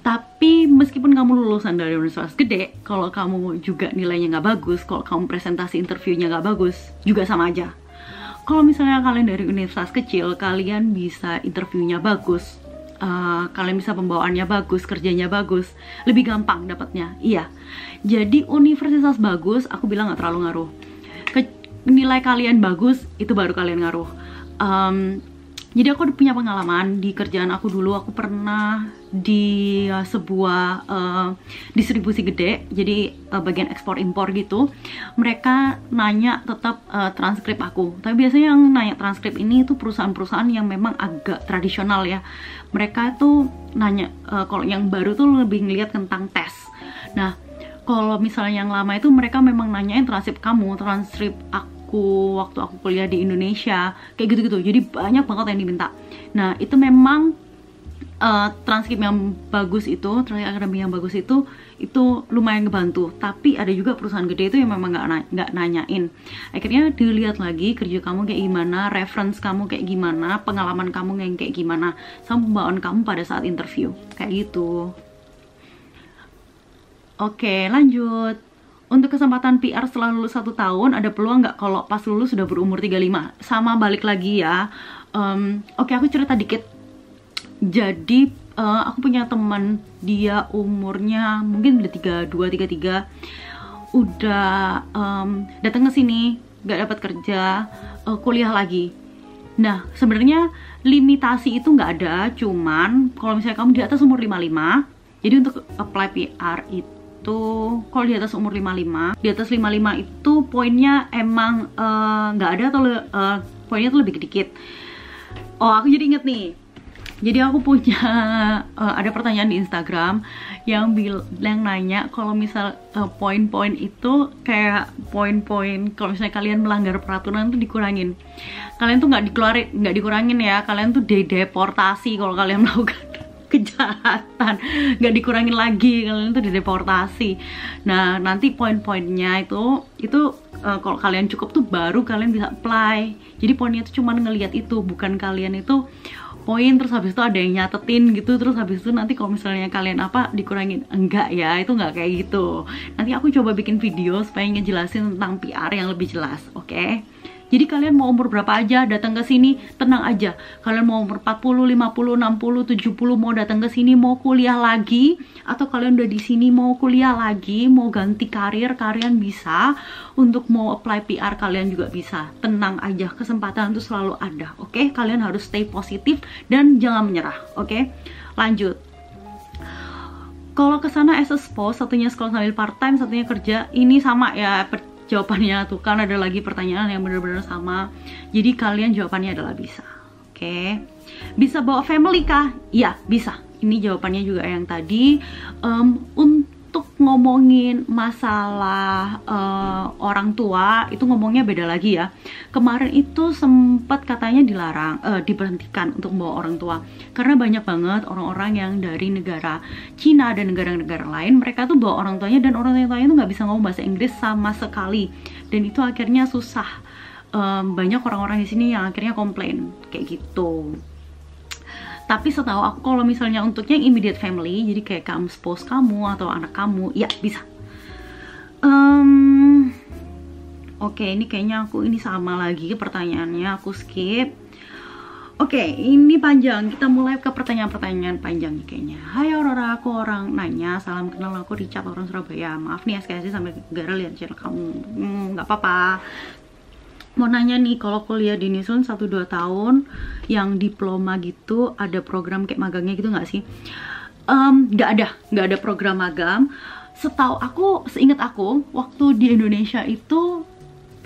Tapi meskipun kamu lulusan dari universitas gede, kalau kamu juga nilainya nggak bagus, kalau kamu presentasi interviewnya nggak bagus, juga sama aja. Kalau misalnya kalian dari universitas kecil, kalian bisa interviewnya bagus, kalian bisa pembawaannya bagus, kerjanya bagus, lebih gampang dapatnya. Iya, jadi universitas bagus, aku bilang nggak terlalu ngaruh. Nilai kalian bagus, itu baru kalian ngaruh. Jadi aku punya pengalaman di kerjaan aku dulu. Aku pernah di sebuah distribusi gede, jadi bagian ekspor impor gitu. Mereka nanya tetap transkrip aku, tapi biasanya yang nanya transkrip ini itu perusahaan-perusahaan yang memang agak tradisional ya. Mereka tuh nanya, kalau yang baru tuh lebih ngeliat tentang tes. Nah, kalau misalnya yang lama itu mereka memang nanyain transkrip kamu, transkrip aku waktu aku kuliah di Indonesia, kayak gitu-gitu. Jadi banyak banget yang diminta. Nah, itu memang transkrip yang bagus itu, transkrip akademik yang bagus itu lumayan ngebantu. Tapi ada juga perusahaan gede itu yang memang nggak nanyain. Akhirnya dilihat lagi kerja kamu kayak gimana, reference kamu kayak gimana, pengalaman kamu yang kayak gimana, sama pembawaan kamu pada saat interview, kayak gitu. Oke, lanjut. Untuk kesempatan PR setelah lulus 1 tahun, ada peluang nggak kalau pas lulus sudah berumur 35? Sama balik lagi ya. Oke, aku cerita dikit. Jadi, aku punya teman, dia umurnya mungkin udah 32, 33. Udah datang ke sini, nggak dapat kerja, kuliah lagi. Nah, sebenarnya limitasi itu nggak ada, cuman kalau misalnya kamu di atas umur 55, jadi untuk apply PR itu, kalau di atas umur 55, di atas 55 itu poinnya emang nggak ada atau poinnya tuh lebih dikit. Oh, aku jadi inget nih. Jadi aku punya ada pertanyaan di Instagram yang nanya kalau misal poin-poin itu kayak poin-poin kalau misalnya kalian melanggar peraturan tuh dikurangin. Kalian tuh nggak dikurangin ya. Kalian tuh dideportasi kalau kalian melakukan kejahatan, nggak dikurangin lagi, kalian tuh dideportasi. Nah, nanti poin-poinnya itu kalau kalian cukup tuh baru kalian bisa apply. Jadi poinnya itu cuma ngelihat itu, bukan kalian itu poin terus habis itu ada yang nyatetin gitu, terus habis itu nanti kalau misalnya kalian apa dikurangin. Enggak ya, itu nggak kayak gitu. Nanti aku coba bikin video supaya ngejelasin tentang PR yang lebih jelas, oke? Jadi kalian mau umur berapa aja datang ke sini, tenang aja. Kalian mau umur 40, 50, 60, 70 mau datang ke sini, mau kuliah lagi, atau kalian udah di sini mau kuliah lagi, mau ganti karir, kalian bisa. Untuk mau apply PR kalian juga bisa. Tenang aja, kesempatan itu selalu ada, oke? Kalian harus stay positif dan jangan menyerah, oke? Lanjut. Kalau kesana as a spouse, satunya sekolah sambil part time, satunya kerja, ini sama ya jawabannya tuh, kan ada lagi pertanyaan yang benar-benar sama. Jadi kalian jawabannya adalah bisa, oke? Bisa bawa family kah? Iya, bisa. Ini jawabannya juga yang tadi. Untuk ngomongin masalah orang tua, itu ngomongnya beda lagi ya. Kemarin itu sempat katanya dilarang, diberhentikan untuk membawa orang tua. Karena banyak banget orang-orang yang dari negara Cina dan negara-negara lain, mereka tuh bawa orang tuanya, dan orang tuanya tuh nggak bisa ngomong bahasa Inggris sama sekali. Dan itu akhirnya susah. Banyak orang-orang di sini yang akhirnya komplain, kayak gitu. Tapi setahu aku kalau misalnya untuk yang immediate family, jadi kayak kamu, spouse kamu atau anak kamu, ya bisa. Oke, ini kayaknya ini sama lagi pertanyaannya, aku skip. Oke, ini panjang. Kita mulai ke pertanyaan-pertanyaan panjang nih kayaknya. Hai Aurora, aku orang nanya, salam kenal, aku Richard, orang Surabaya. Maaf nih SKSD sampai gara lihat channel kamu. Nggak apa-apa. Mau nanya nih, kalau kuliah di New Zealand 1-2 tahun yang diploma gitu, ada program kayak magangnya gitu nggak sih? Nggak ada program magang. Seingat aku, waktu di Indonesia itu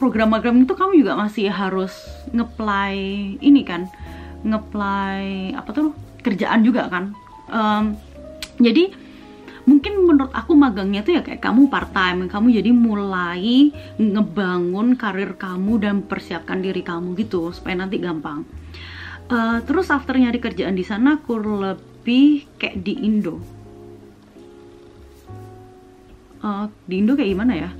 program magang itu kamu juga masih harus nge-apply ini kan, nge-apply apa tuh, kerjaan juga kan. Jadi mungkin menurut aku magangnya tuh ya kayak kamu part time, kamu jadi mulai ngebangun karir kamu dan persiapkan diri kamu gitu supaya nanti gampang. Terus after nyari kerjaan di sana kurang lebih kayak di Indo. Di Indo kayak gimana ya?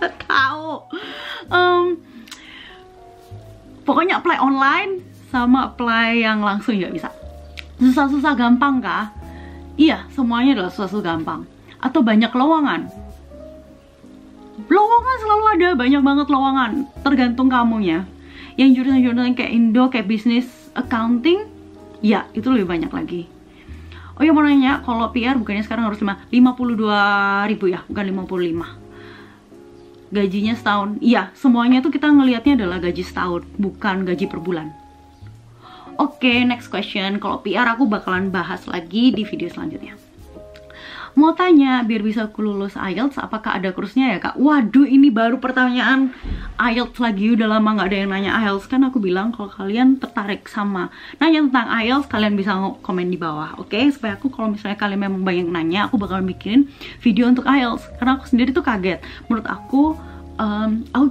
Gak tahu. Pokoknya apply online sama apply yang langsung juga bisa. Susah-susah gampang kah? Iya, semuanya adalah sesuatu gampang. Atau banyak lowongan. Lowongan selalu ada, banyak banget lowongan. Tergantung kamunya. Yang jurusan-jurusan kayak Indo, kayak bisnis accounting, ya itu lebih banyak lagi. Oh ya, mau nanya, kalau PR bukannya sekarang harus 52.000 ya, bukan 55. Gajinya setahun. Iya, semuanya tuh kita ngelihatnya adalah gaji setahun, bukan gaji per bulan. Oke, next question. Kalau PR aku bakalan bahas lagi di video selanjutnya. Mau tanya, biar bisa aku lulus IELTS, apakah ada kursnya ya kak? Waduh, ini baru pertanyaan IELTS lagi, udah lama nggak ada yang nanya IELTS. Kan aku bilang kalau kalian tertarik sama nanya tentang IELTS, kalian bisa komen di bawah, oke? Supaya aku, kalau misalnya kalian memang banyak nanya, aku bakal bikin video untuk IELTS. Karena aku sendiri tuh kaget. Menurut aku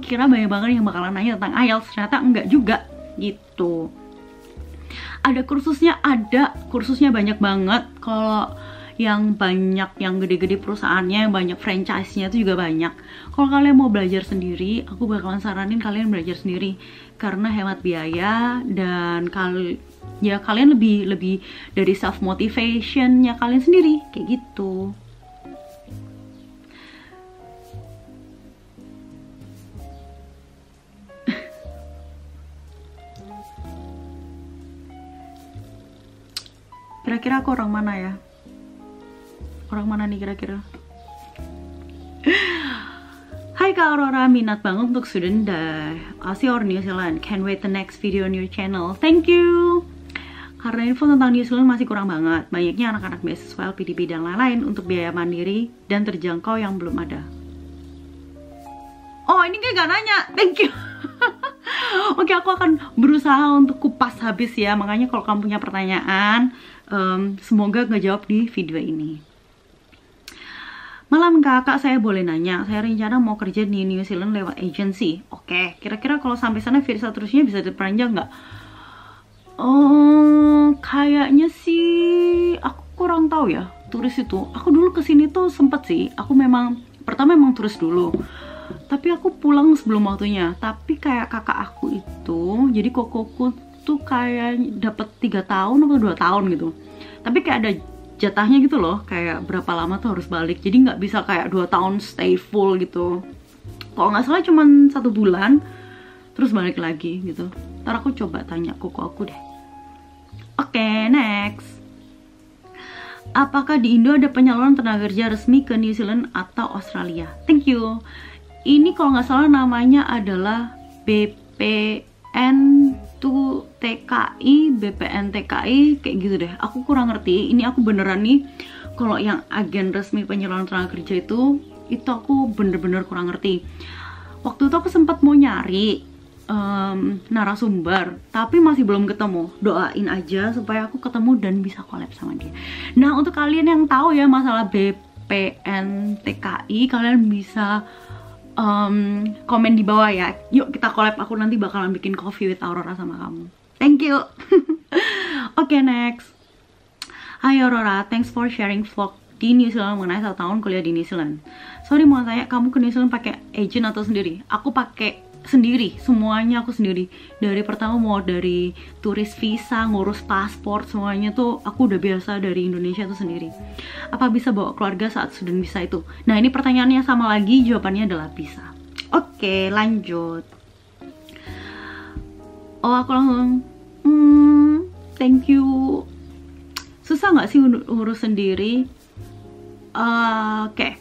kira banyak banget yang bakalan nanya tentang IELTS, ternyata enggak juga, gitu. Ada kursusnya banyak banget. Kalau yang banyak, yang gede-gede perusahaannya, yang banyak franchise-nya itu juga banyak. Kalau kalian mau belajar sendiri, aku bakalan saranin kalian belajar sendiri karena hemat biaya dan kalian lebih dari self motivation-nya kalian sendiri, kayak gitu. Kira-kira aku orang mana ya? Orang mana nih kira-kira? Hai Kak Aurora, minat banget untuk student Aussie or New Zealand. Can't wait the next video on your channel. Thank you. Karena info tentang New Zealand masih kurang banget. Banyaknya anak-anak beasiswa, LPDP dan lain-lain untuk biaya mandiri dan terjangkau yang belum ada. Oh, ini kayak gak nanya. Thank you. Oke, aku akan berusaha untuk kupas habis ya. Makanya kalau kamu punya pertanyaan, semoga ngejawab di video ini. Malam kakak, saya boleh nanya, saya rencana mau kerja di New Zealand lewat agency. Oke, kira-kira kalau sampai sana visa terusnya bisa diperpanjang nggak? Kayaknya sih aku kurang tahu ya turis itu. Aku dulu kesini tuh sempet sih, aku pertama memang turis dulu, tapi aku pulang sebelum waktunya. Tapi kayak kakak aku itu, jadi kokoku tuh kayak dapat 3 tahun atau 2 tahun gitu. Tapi kayak ada jatahnya gitu loh, kayak berapa lama tuh harus balik. Jadi nggak bisa kayak 2 tahun stay full gitu. Kalau nggak salah cuman 1 bulan terus balik lagi gitu. Ntar aku coba tanya koko aku deh. Oke, next. Apakah di Indo ada penyaluran tenaga kerja resmi ke New Zealand atau Australia? Thank you. Ini kalau nggak salah namanya adalah BPN TKI kayak gitu deh. Aku kurang ngerti. Ini aku beneran nih, kalau yang agen resmi penyaluran tenaga kerja itu aku bener-bener kurang ngerti. Waktu itu aku sempat mau nyari narasumber, tapi masih belum ketemu. Doain aja supaya aku ketemu dan bisa collab sama dia. Nah, untuk kalian yang tahu ya masalah BPN TKI, kalian bisa komen di bawah ya. Yuk kita collab, aku nanti bakalan bikin coffee with Aurora sama kamu. Thank you. Oke, next. Hai Aurora, thanks for sharing vlog di New Zealand mengenai 1 tahun kuliah di New Zealand. Sorry, mau tanya, kamu ke New Zealand pakai agent atau sendiri? Aku pakai sendiri, semuanya aku sendiri. Dari pertama mau dari turis visa, ngurus paspor, semuanya tuh aku udah biasa dari Indonesia tuh sendiri. Apa bisa bawa keluarga saat student visa itu? Nah, ini pertanyaannya sama lagi, jawabannya adalah bisa. Oke, lanjut. Oh, aku langsung thank you. Susah nggak sih urus sendiri? Oke.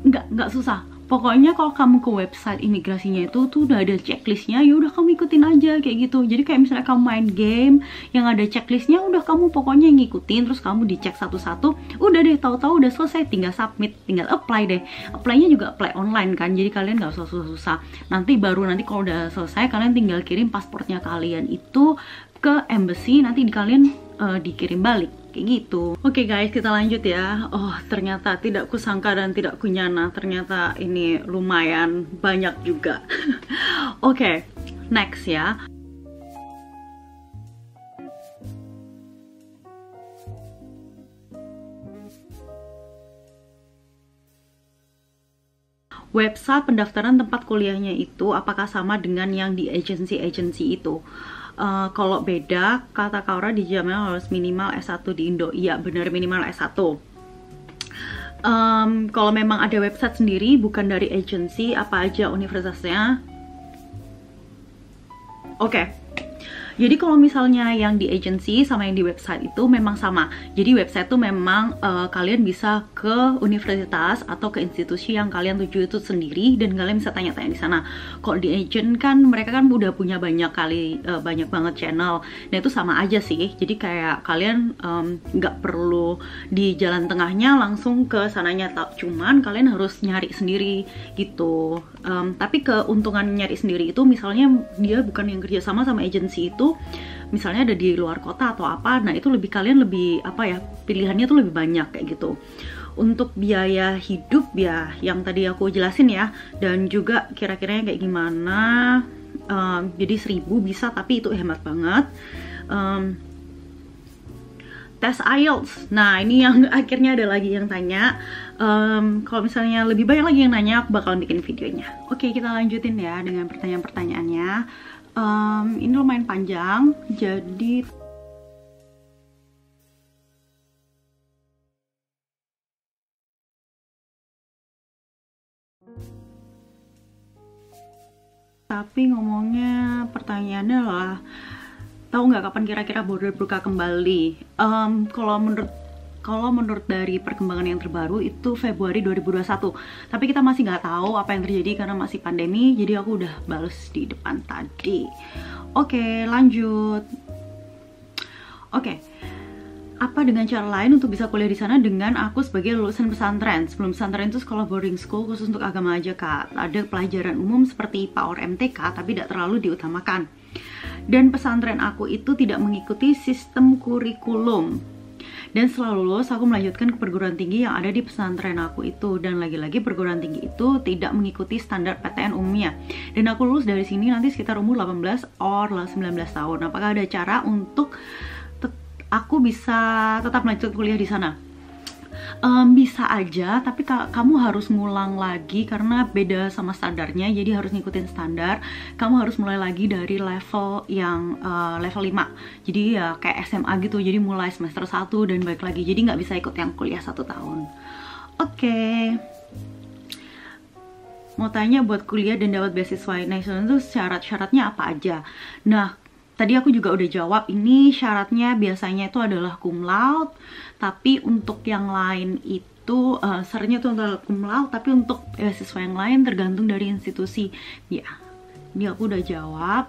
Nggak susah. Pokoknya kalau kamu ke website imigrasinya itu tuh udah ada checklistnya, ya udah kamu ikutin aja kayak gitu. Jadi kayak misalnya kamu main game yang ada checklistnya, udah kamu pokoknya ngikutin, terus kamu dicek satu-satu, udah deh, tahu-tahu udah selesai, tinggal submit, tinggal apply deh. Apply-nya juga apply online kan, jadi kalian nggak usah susah-susah. Nanti kalau udah selesai, kalian tinggal kirim pasportnya kalian itu ke embassy, nanti kalian dikirim balik. Kayak gitu. Oke guys, kita lanjut ya. Oh, ternyata tidak kusangka dan tidak kunyana, ternyata ini lumayan banyak juga. Oke, next ya. Website pendaftaran tempat kuliahnya itu apakah sama dengan yang di agency itu? Kalau beda, kata Kaura dijamin harus minimal S1 di Indo. Iya benar, minimal S1. Kalau memang ada website sendiri, bukan dari agency, apa aja universitasnya? Oke. Jadi kalau misalnya yang di agency sama yang di website itu memang sama. Jadi website tuh memang kalian bisa ke universitas atau ke institusi yang kalian tuju itu sendiri dan kalian bisa tanya-tanya di sana. Kalau di agent kan mereka kan udah punya banyak banget channel. Nah itu sama aja sih. Jadi kayak kalian nggak perlu di jalan tengahnya langsung ke sananya. Cuman kalian harus nyari sendiri gitu. Tapi keuntungan nyari sendiri itu misalnya dia bukan yang kerjasama sama agency itu, misalnya ada di luar kota atau apa, nah itu kalian lebih apa ya, pilihannya tuh lebih banyak kayak gitu. Untuk biaya hidup ya yang tadi aku jelasin ya, dan juga kira-kiranya kayak gimana. Jadi 1.000 bisa, tapi itu hemat banget. Tes IELTS, nah ini yang akhirnya ada lagi yang tanya. Kalau misalnya lebih banyak lagi yang nanya, aku bakalan bikin videonya. Oke, kita lanjutin ya dengan pertanyaan-pertanyaannya. Ini lumayan panjang, jadi ngomongnya pertanyaannya adalah tahu nggak kapan kira-kira border buka kembali? Kalau menurut dari perkembangan yang terbaru itu Februari 2021. Tapi kita masih nggak tahu apa yang terjadi karena masih pandemi. Jadi aku udah bales di depan tadi. Oke, lanjut. Oke. Apa dengan cara lain untuk bisa kuliah di sana dengan aku sebagai lulusan pesantren? Sebelum pesantren itu sekolah boarding school khusus untuk agama aja, Kak. Ada pelajaran umum seperti IPA or MTK, tapi tidak terlalu diutamakan. Dan pesantren aku itu tidak mengikuti sistem kurikulum. Dan setelah lulus, aku melanjutkan ke perguruan tinggi yang ada di pesantren aku itu. Dan lagi-lagi perguruan tinggi itu tidak mengikuti standar PTN umumnya. Dan aku lulus dari sini nanti sekitar umur 18 or 19 tahun. Apakah ada cara untuk aku bisa tetap lanjut kuliah di sana? Bisa aja, tapi kamu harus ngulang lagi karena beda sama standarnya, jadi harus ngikutin standar. Kamu harus mulai lagi dari level yang level 5, jadi ya kayak SMA gitu, jadi mulai semester 1 dan balik lagi, jadi nggak bisa ikut yang kuliah 1 tahun. Oke. Mau tanya buat kuliah dan dapat beasiswa nasional itu syarat-syaratnya apa aja? Nah, tadi aku juga udah jawab, ini syaratnya biasanya itu adalah cum laude, tapi untuk yang lain itu syaratnya itu adalah cum laude, tapi untuk beasiswa yang lain tergantung dari institusi. Ya, ini aku udah jawab.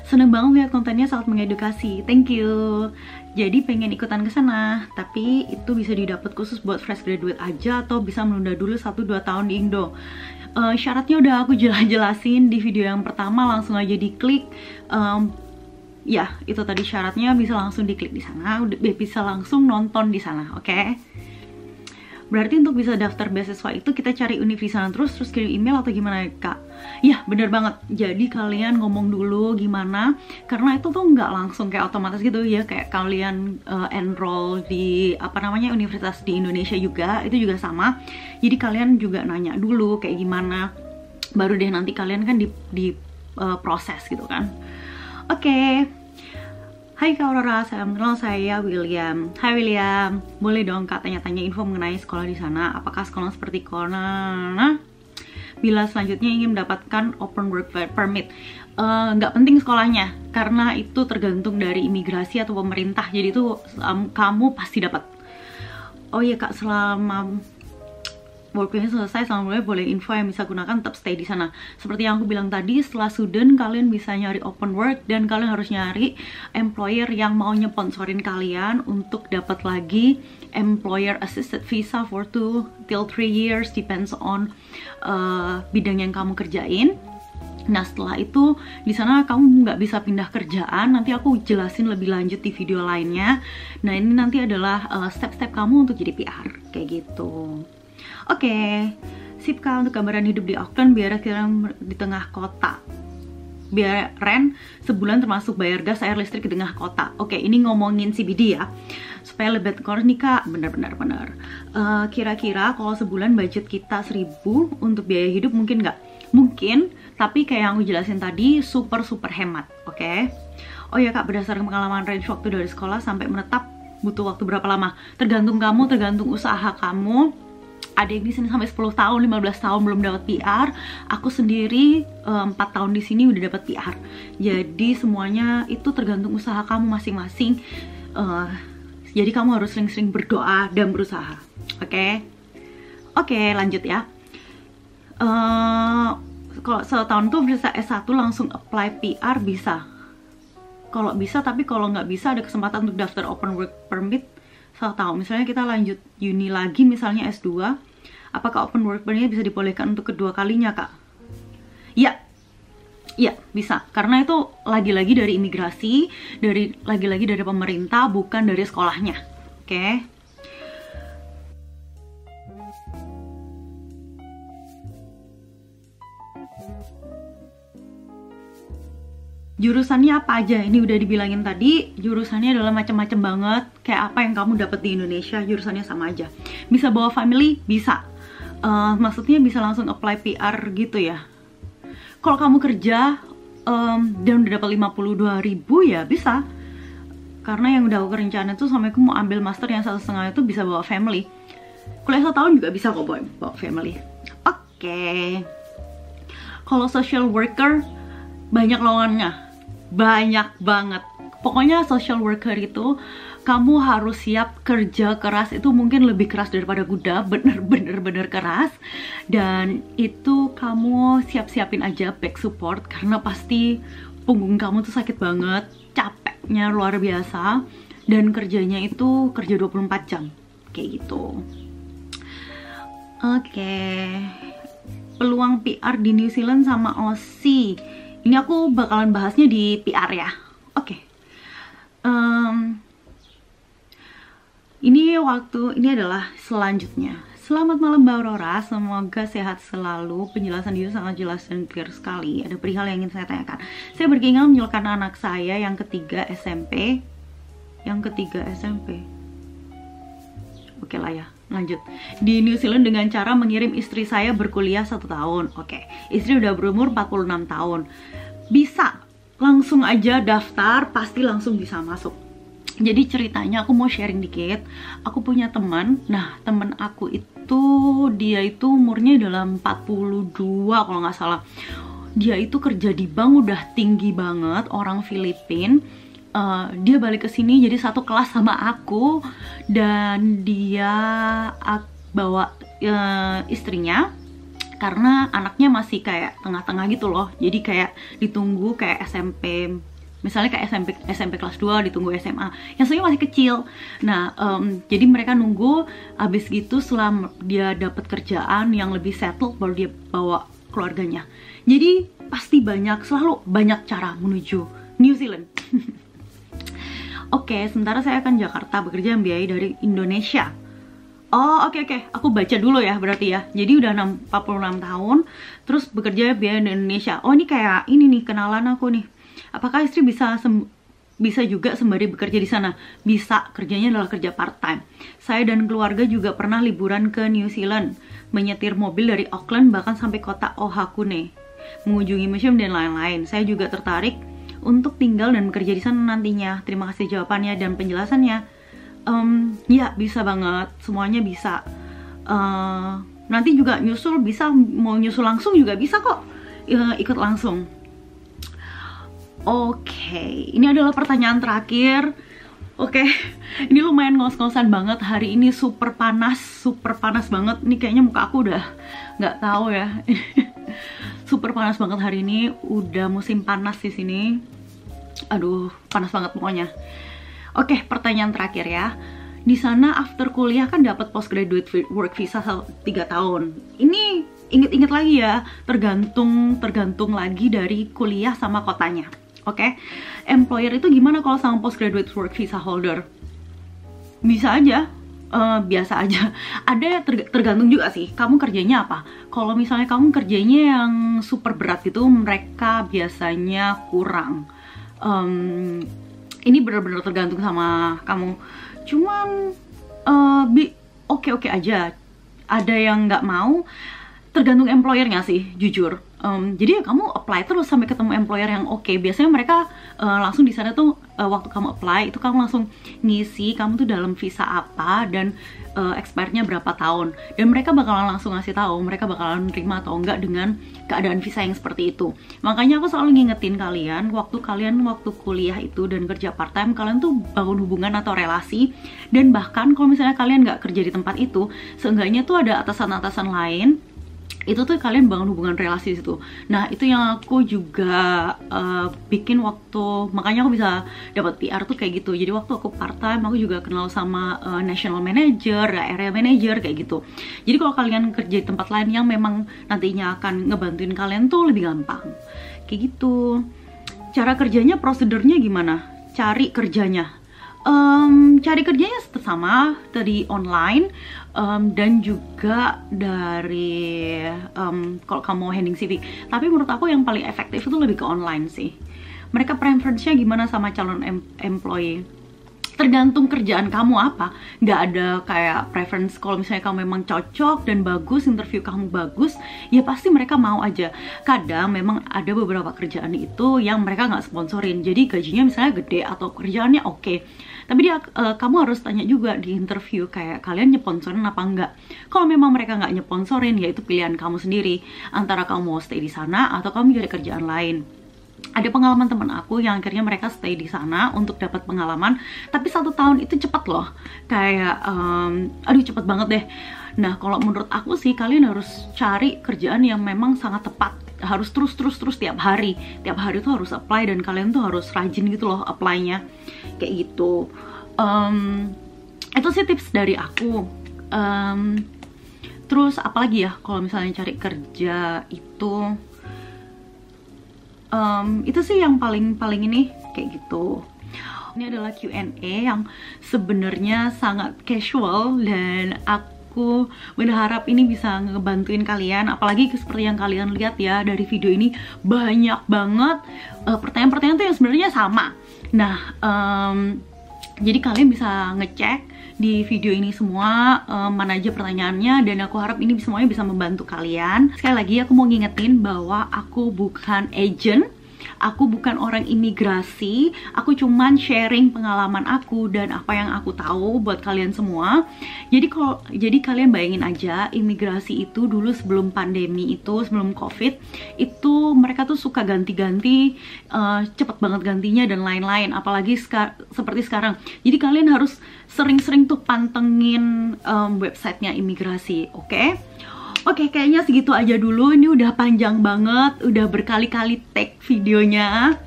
Seneng banget lihat kontennya, sangat mengedukasi. Thank you. Jadi pengen ikutan ke sana, tapi itu bisa didapat khusus buat fresh graduate aja atau bisa menunda dulu 1-2 tahun di Indo. Syaratnya udah aku jelasin di video yang pertama, langsung aja diklik. Ya, itu tadi syaratnya, bisa langsung diklik di sana, bisa langsung nonton di sana, oke? Berarti untuk bisa daftar beasiswa itu kita cari univ di sana terus kirim email atau gimana, Kak? Ya, bener banget. Jadi kalian ngomong dulu gimana, karena itu tuh nggak langsung kayak otomatis gitu ya, kayak kalian enroll di universitas di Indonesia juga, itu juga sama. Jadi kalian juga nanya dulu kayak gimana, baru deh nanti kalian kan di proses gitu kan. Oke. Hai Kak Aurora, saya William. Hai William, boleh dong Kak tanya-tanya info mengenai sekolah di sana? Apakah sekolah seperti Corona? Bila selanjutnya ingin mendapatkan open work permit, nggak penting sekolahnya, karena itu tergantung dari imigrasi atau pemerintah. Jadi itu kamu pasti dapat. Oh iya Kak, selama worknya selesai, selama boleh info yang bisa gunakan, tetap stay di sana. Seperti yang aku bilang tadi, setelah student kalian bisa nyari open work dan kalian harus nyari employer yang mau nyeponsorin kalian untuk dapat lagi employer assisted visa for 2 till 3 years, depends on bidang yang kamu kerjain. Nah setelah itu di sana kamu nggak bisa pindah kerjaan, nanti aku jelasin lebih lanjut di video lainnya. Nah ini nanti adalah step-step kamu untuk jadi PR kayak gitu. Oke, sip Kak, untuk gambaran hidup di Auckland biar kira di tengah kota. Biar rent sebulan termasuk bayar gas, air, listrik di tengah kota. Oke, ini ngomongin CBD ya. Supaya lebih kors nih Kak, benar. Kira-kira kalau sebulan budget kita 1.000 untuk biaya hidup mungkin nggak? Mungkin, Tapi kayak yang aku jelasin tadi, super hemat, oke? Oh ya Kak, berdasarkan pengalaman range waktu dari sekolah sampai menetap butuh waktu berapa lama? Tergantung kamu, tergantung usaha kamu. Ada yang di sini sampai 10 tahun, 15 tahun belum dapat PR. Aku sendiri 4 tahun di sini udah dapat PR. Jadi semuanya itu tergantung usaha kamu masing-masing. Jadi kamu harus sering-sering berdoa dan berusaha. Oke, lanjut ya. Kalau setahun tuh bisa S1 langsung apply PR bisa. Kalau bisa, tapi kalau nggak bisa ada kesempatan untuk daftar open work permit 1 tahun. Misalnya kita lanjut uni lagi, misalnya S2, apakah open work permit bisa dibolehkan untuk kedua kalinya, Kak? Ya, bisa. Karena itu lagi-lagi dari imigrasi, lagi-lagi dari pemerintah, bukan dari sekolahnya. Oke? Jurusannya apa aja? Ini udah dibilangin tadi, jurusannya adalah macam-macam banget. Kayak apa yang kamu dapat di Indonesia, jurusannya sama aja. Bisa bawa family? Bisa. Maksudnya bisa langsung apply PR gitu ya. Kalau kamu kerja dan udah dapat 52.000 ya bisa. Karena yang udah aku rencana tuh sampai aku mau ambil master yang 1,5 itu bisa bawa family. Kuliah 1 tahun juga bisa kok bawa family. Oke. Kalau social worker, banyak lowongannya. Banyak banget. Pokoknya social worker itu kamu harus siap kerja keras, itu mungkin lebih keras daripada kuda, bener-bener keras. Dan itu kamu siap-siapin aja back support, karena pasti punggung kamu tuh sakit banget, capeknya luar biasa, dan kerjanya itu kerja 24 jam kayak gitu. Oke. Peluang PR di New Zealand sama Aussie, ini aku bakalan bahasnya di PR ya. Oke. Ini adalah selanjutnya. Selamat malam Mbak Aurora, semoga sehat selalu. Penjelasan itu sangat jelas dan clear sekali. Ada perihal yang ingin saya tanyakan. Saya berkeinginan menyuruhkan anak saya yang ketiga SMP. Oke lah ya, lanjut. Di New Zealand dengan cara mengirim istri saya berkuliah 1 tahun. Oke, istri udah berumur 46 tahun. Bisa, langsung aja daftar, pasti langsung bisa masuk. Jadi ceritanya aku mau sharing dikit. Aku punya teman. Nah, teman aku itu dia itu umurnya dalam 42 kalau nggak salah. Dia itu kerja di bank udah tinggi banget, orang Filipina. Dia balik ke sini jadi satu kelas sama aku, dan dia bawa istrinya karena anaknya masih kayak tengah-tengah gitu loh. Jadi kayak ditunggu kayak SMP. Misalnya kayak SMP kelas 2 ditunggu SMA, yang sebenarnya masih kecil. Nah, jadi mereka nunggu, abis gitu setelah dia dapat kerjaan yang lebih settled, baru dia bawa keluarganya. Jadi pasti selalu banyak cara menuju New Zealand. Oke, sementara saya akan Jakarta bekerja membiayai dari Indonesia. Oh, oke. Aku baca dulu ya berarti ya. Jadi udah 46 tahun, terus bekerja biaya di Indonesia. Oh, ini kayak ini nih, kenalan aku nih. Apakah istri bisa juga sembari bekerja di sana? Bisa, kerjanya adalah kerja part-time. Saya dan keluarga juga pernah liburan ke New Zealand, menyetir mobil dari Auckland bahkan sampai kota Ohakune, mengunjungi museum dan lain-lain. Saya juga tertarik untuk tinggal dan bekerja di sana nantinya. Terima kasih jawabannya dan penjelasannya. Ya, bisa banget, semuanya bisa. Nanti juga nyusul bisa, mau nyusul langsung juga bisa kok, ikut langsung. Oke, ini adalah pertanyaan terakhir. Oke, ini lumayan ngos-ngosan banget. Hari ini super panas banget. Ini kayaknya muka aku udah nggak tahu ya. Super panas banget hari ini. Udah musim panas di sini. Aduh, panas banget pokoknya. Oke, pertanyaan terakhir ya. Di sana after kuliah kan dapat postgraduate work visa 3 tahun. Ini inget-inget lagi ya, tergantung lagi dari kuliah sama kotanya. Oke, employer itu gimana kalau sama postgraduate work visa holder? Bisa aja, biasa aja. Ada tergantung juga sih, kamu kerjanya apa. Kalau misalnya kamu kerjanya yang super berat gitu, mereka biasanya kurang. Ini benar-benar tergantung sama kamu. Cuman oke aja. Ada yang nggak mau, tergantung employernya sih, jujur. Jadi ya kamu apply terus sampai ketemu employer yang oke. Biasanya mereka langsung di sana tuh waktu kamu apply itu kamu langsung ngisi kamu tuh dalam visa apa dan expire-nya berapa tahun, dan mereka bakalan langsung ngasih tahu mereka bakalan terima atau enggak dengan keadaan visa yang seperti itu. Makanya aku selalu ngingetin kalian waktu kuliah itu dan kerja part time, kalian tuh bangun hubungan atau relasi, dan bahkan kalau misalnya kalian nggak kerja di tempat itu, seenggaknya tuh ada atasan-atasan lain itu tuh kalian bangun hubungan relasi di situ. Nah itu yang aku juga bikin waktu, makanya aku bisa dapat PR tuh kayak gitu. Jadi waktu aku part time aku juga kenal sama national manager, area manager kayak gitu. Jadi kalau kalian kerja di tempat lain yang memang nantinya akan ngebantuin kalian tuh lebih gampang kayak gitu. Cara kerjanya, prosedurnya gimana cari kerjanya? Cari kerjanya sama dari online, dan juga dari kalau kamu mau handing CV. Tapi menurut aku yang paling efektif itu lebih ke online sih. Mereka preference-nya gimana sama calon employee? Tergantung kerjaan kamu apa. Nggak ada kayak preference. Kalau misalnya kamu memang cocok dan bagus, interview kamu bagus, ya pasti mereka mau aja. Kadang memang ada beberapa kerjaan itu yang mereka nggak sponsorin, jadi gajinya misalnya gede atau kerjaannya oke. Tapi kamu harus tanya juga di interview kayak kalian nyeponsorin apa enggak. Kalau memang mereka nggak nyeponsorin, ya itu pilihan kamu sendiri. Antara kamu mau stay di sana atau kamu cari kerjaan lain. Ada pengalaman teman aku yang akhirnya mereka stay di sana untuk dapat pengalaman, tapi 1 tahun itu cepet loh. Kayak, aduh cepet banget deh. Nah kalau menurut aku sih kalian harus cari kerjaan yang memang sangat tepat. Harus terus tiap hari tuh harus apply, dan kalian tuh harus rajin gitu loh apply-nya kayak gitu. Itu sih tips dari aku. Terus apalagi ya kalau misalnya cari kerja itu sih yang paling ini kayak gitu. Ini adalah Q&A yang sebenarnya sangat casual, dan aku berharap ini bisa ngebantuin kalian. Apalagi seperti yang kalian lihat ya dari video ini, banyak banget pertanyaan-pertanyaan tuh yang sebenarnya sama. Nah jadi kalian bisa ngecek di video ini semua mana aja pertanyaannya, dan aku harap ini semuanya bisa membantu kalian. Sekali lagi aku mau ngingetin bahwa aku bukan agent, aku bukan orang imigrasi, aku cuman sharing pengalaman aku dan apa yang aku tahu buat kalian semua. Jadi kalian bayangin aja, imigrasi itu dulu sebelum pandemi itu, sebelum COVID itu mereka tuh suka ganti-ganti, cepet banget gantinya dan lain-lain. Apalagi seperti sekarang. Jadi kalian harus sering-sering tuh pantengin websitenya imigrasi, oke? Oke, kayaknya segitu aja dulu. Ini udah panjang banget, udah berkali-kali take videonya.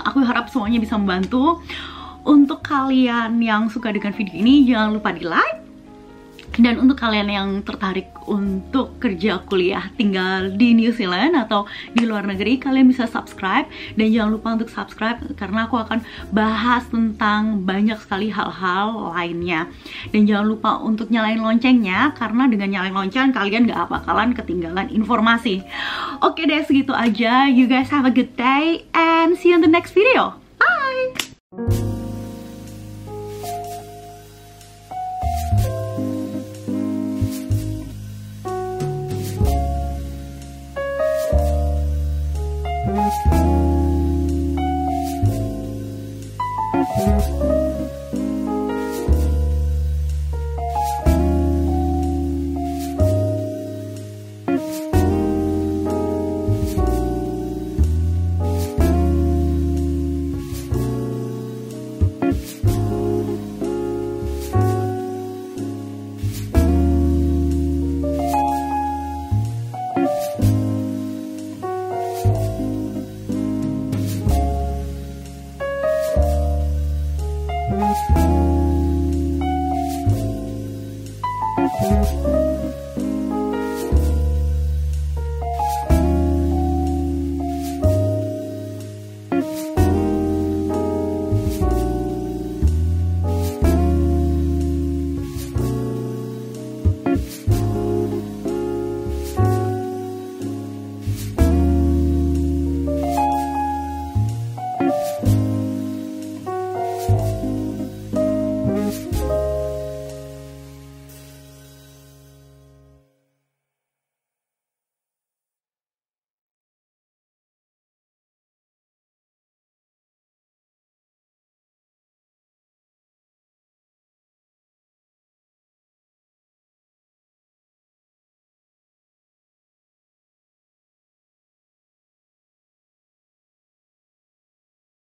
Aku harap semuanya bisa membantu. Untuk kalian yang suka dengan video ini, jangan lupa di like. Dan untuk kalian yang tertarik untuk kerja kuliah tinggal di New Zealand atau di luar negeri, kalian bisa subscribe. Dan jangan lupa untuk subscribe karena aku akan bahas tentang banyak sekali hal-hal lainnya. Dan jangan lupa untuk nyalain loncengnya, karena dengan nyalain lonceng kalian gak bakalan ketinggalan informasi. Oke deh, segitu aja. You guys have a good day and see you in the next video. Bye! Thank you.